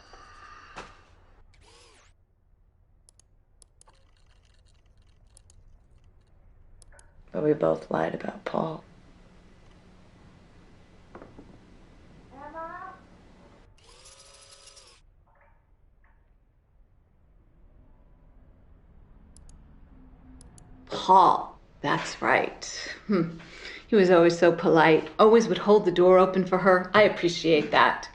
But we both lied about Paul. Paul, that's right. He was always so polite, always would hold the door open for her. I appreciate that.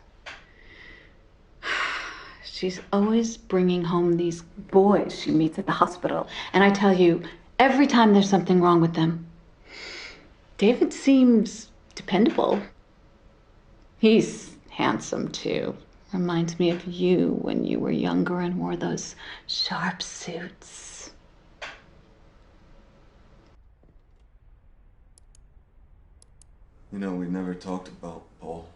She's always bringing home these boys she meets at the hospital. And I tell you, every time there's something wrong with them. David seems dependable. He's handsome, too. Reminds me of you when you were younger and wore those sharp suits. You know, we never talked about Paul.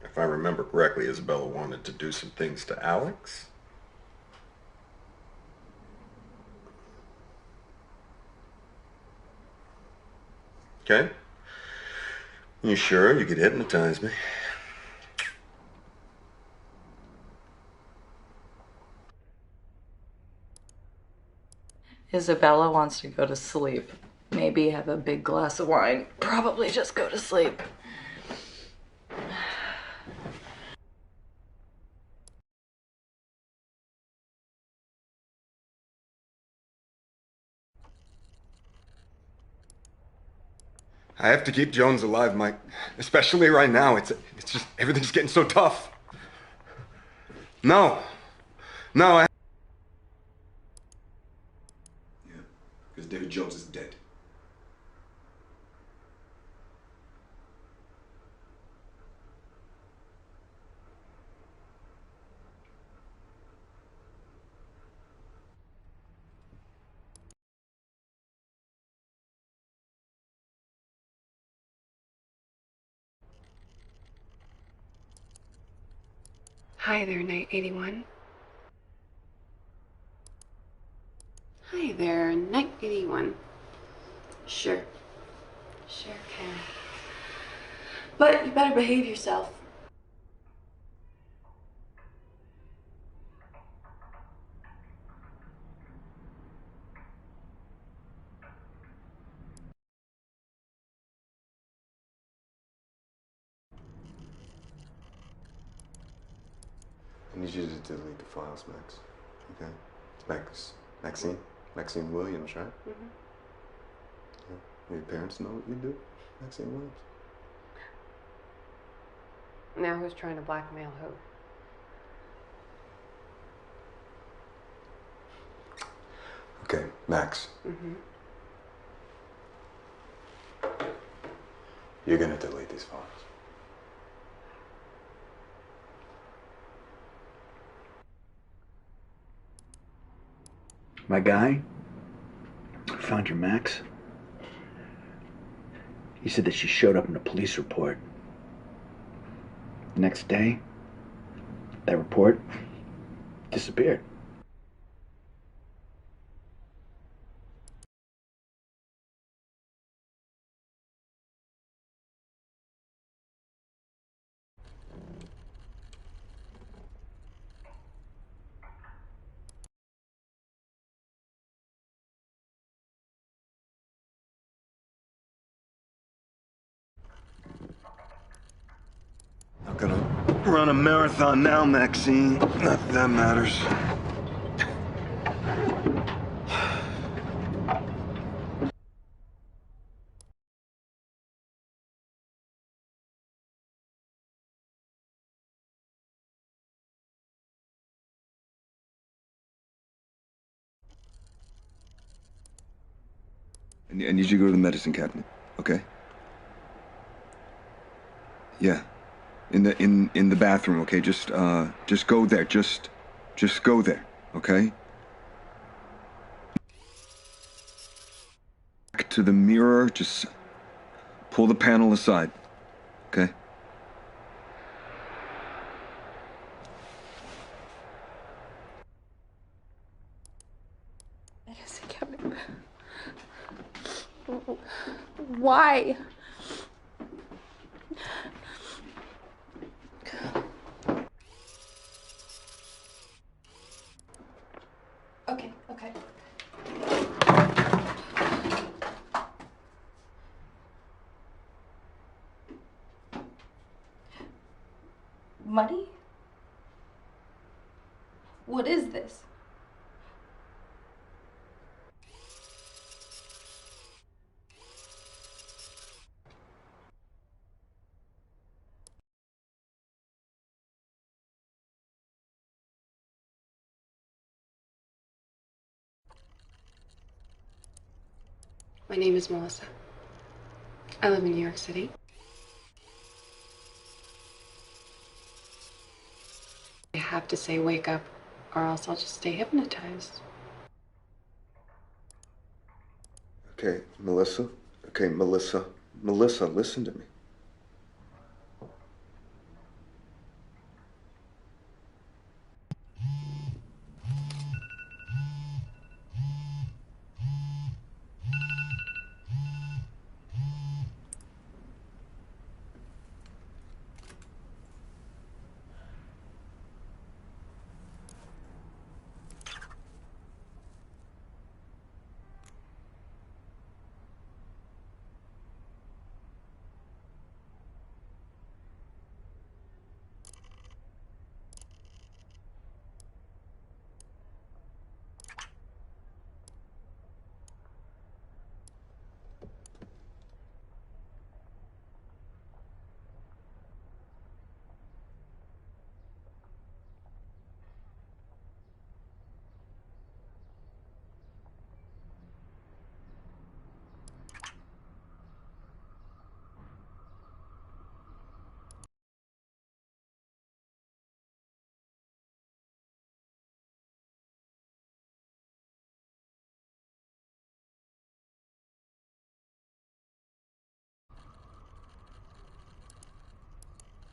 If I remember correctly, Isabella wanted to do some things to Alex. Okay. You sure you could hypnotize me? Isabella wants to go to sleep. Maybe have a big glass of wine. Probably just go to sleep. I have to keep Jones alive, Mike. Especially right now. It's just everything's getting so tough. No. No, I... Yeah, because David Jones is dead. Hi there, Night 81. Hi there, Night 81. Sure. Sure can. But you better behave yourself. I need you to delete the files, Max. Okay? It's Maxine Williams, right? Mm-hmm. Yeah. Your parents know what you do, Maxine Williams? Now who's trying to blackmail who? Okay, Max. Mm-hmm. You're gonna delete these files. My guy found your Max. He said that she showed up in a police report. The next day, that report disappeared. Not gonna run a marathon now, Maxine. Not that that matters. I need you to go to the medicine cabinet, okay? Yeah. In the bathroom, okay? Just go there. Just go there, okay? Back to the mirror, just pull the panel aside, okay? Medicine cabinet. Why? Okay, okay. Money? What is this? My name is Melissa. I live in New York City. I have to say wake up, or else I'll just stay hypnotized. Okay, Melissa. Okay, Melissa. Melissa, listen to me.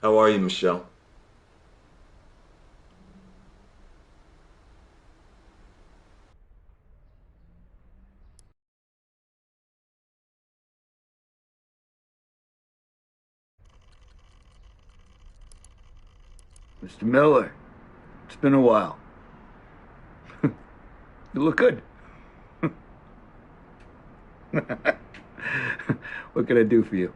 How are you, Michelle? Mr. Miller, it's been a while. You look good. What can I do for you?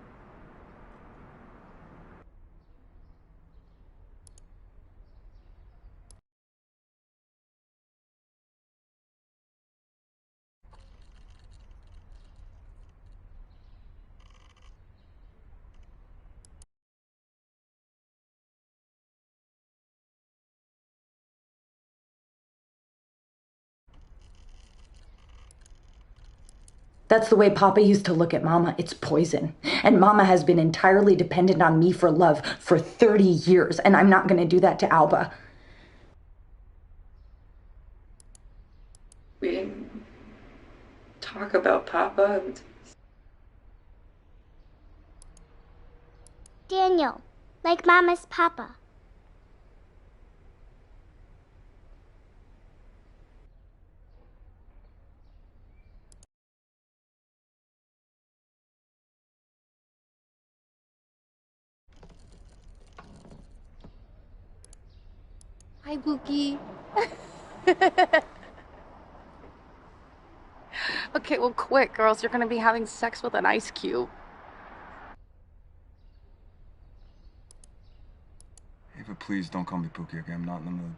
That's the way Papa used to look at Mama. It's poison. And Mama has been entirely dependent on me for love for 30 years, and I'm not going to do that to Alba. We didn't talk about Papa. Daniel, like Mama's papa. Hi, Bookie. Okay, well, quick, girls. You're gonna be having sex with an ice cube. Ava, please don't call me Pookie, okay? I'm not in the mood.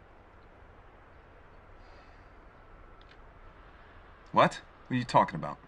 What? What are you talking about?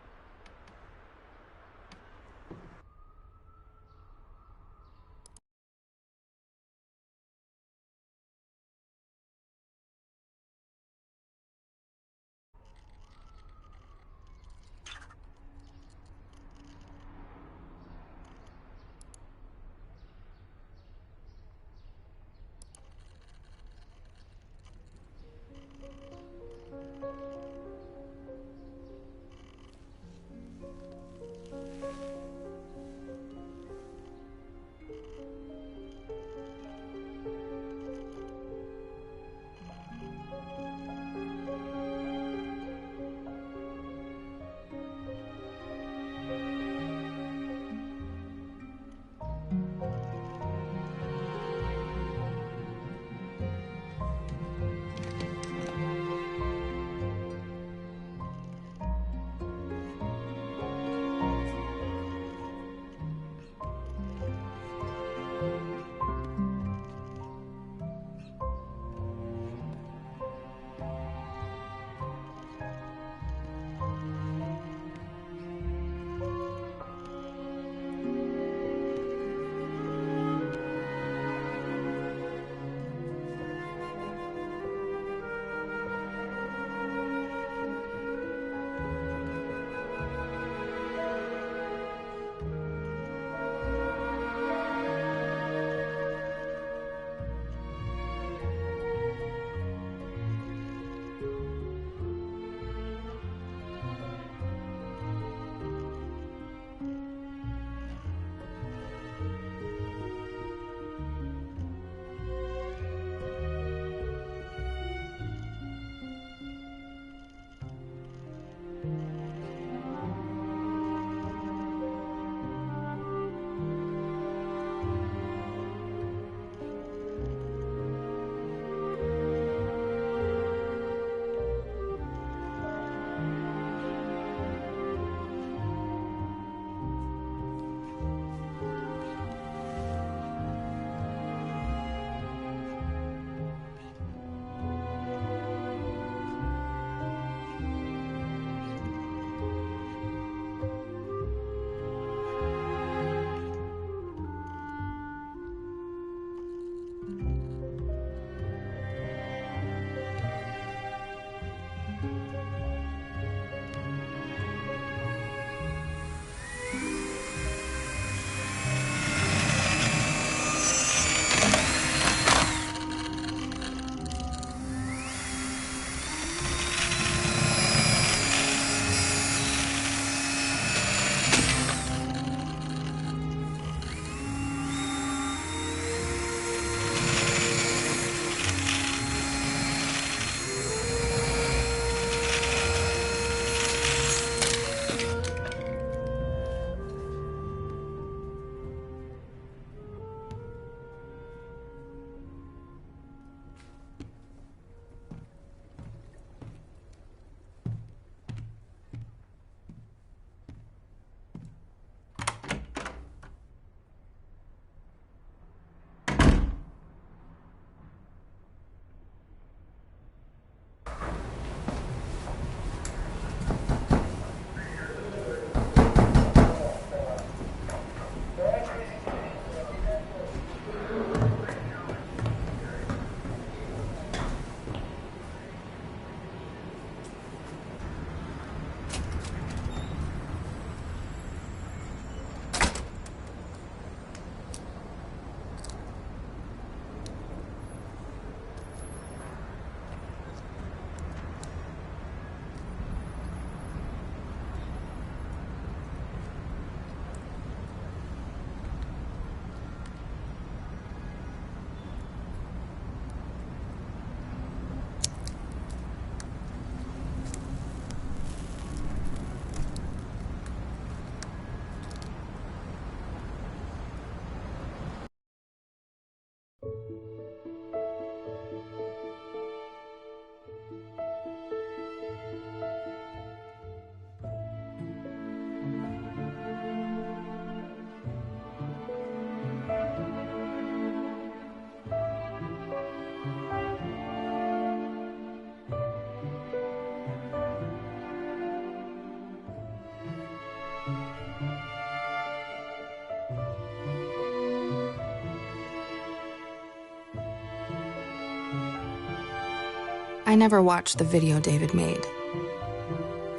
I never watched the video David made,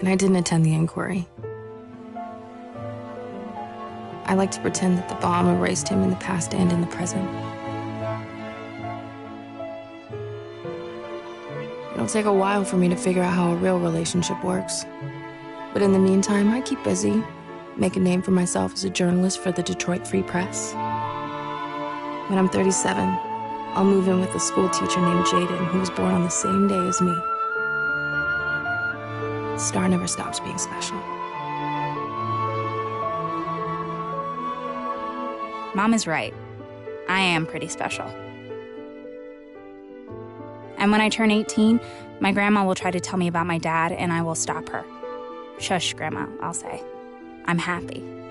and I didn't attend the inquiry. I like to pretend that the bomb erased him in the past and in the present. It'll take a while for me to figure out how a real relationship works. But in the meantime, I keep busy, make a name for myself as a journalist for the Detroit Free Press. When I'm 37, I'll move in with a school teacher named Jaden, who was born on the same day as me. Star never stops being special. Mom is right. I am pretty special. And when I turn 18, my grandma will try to tell me about my dad, and I will stop her. Shush, Grandma, I'll say. I'm happy.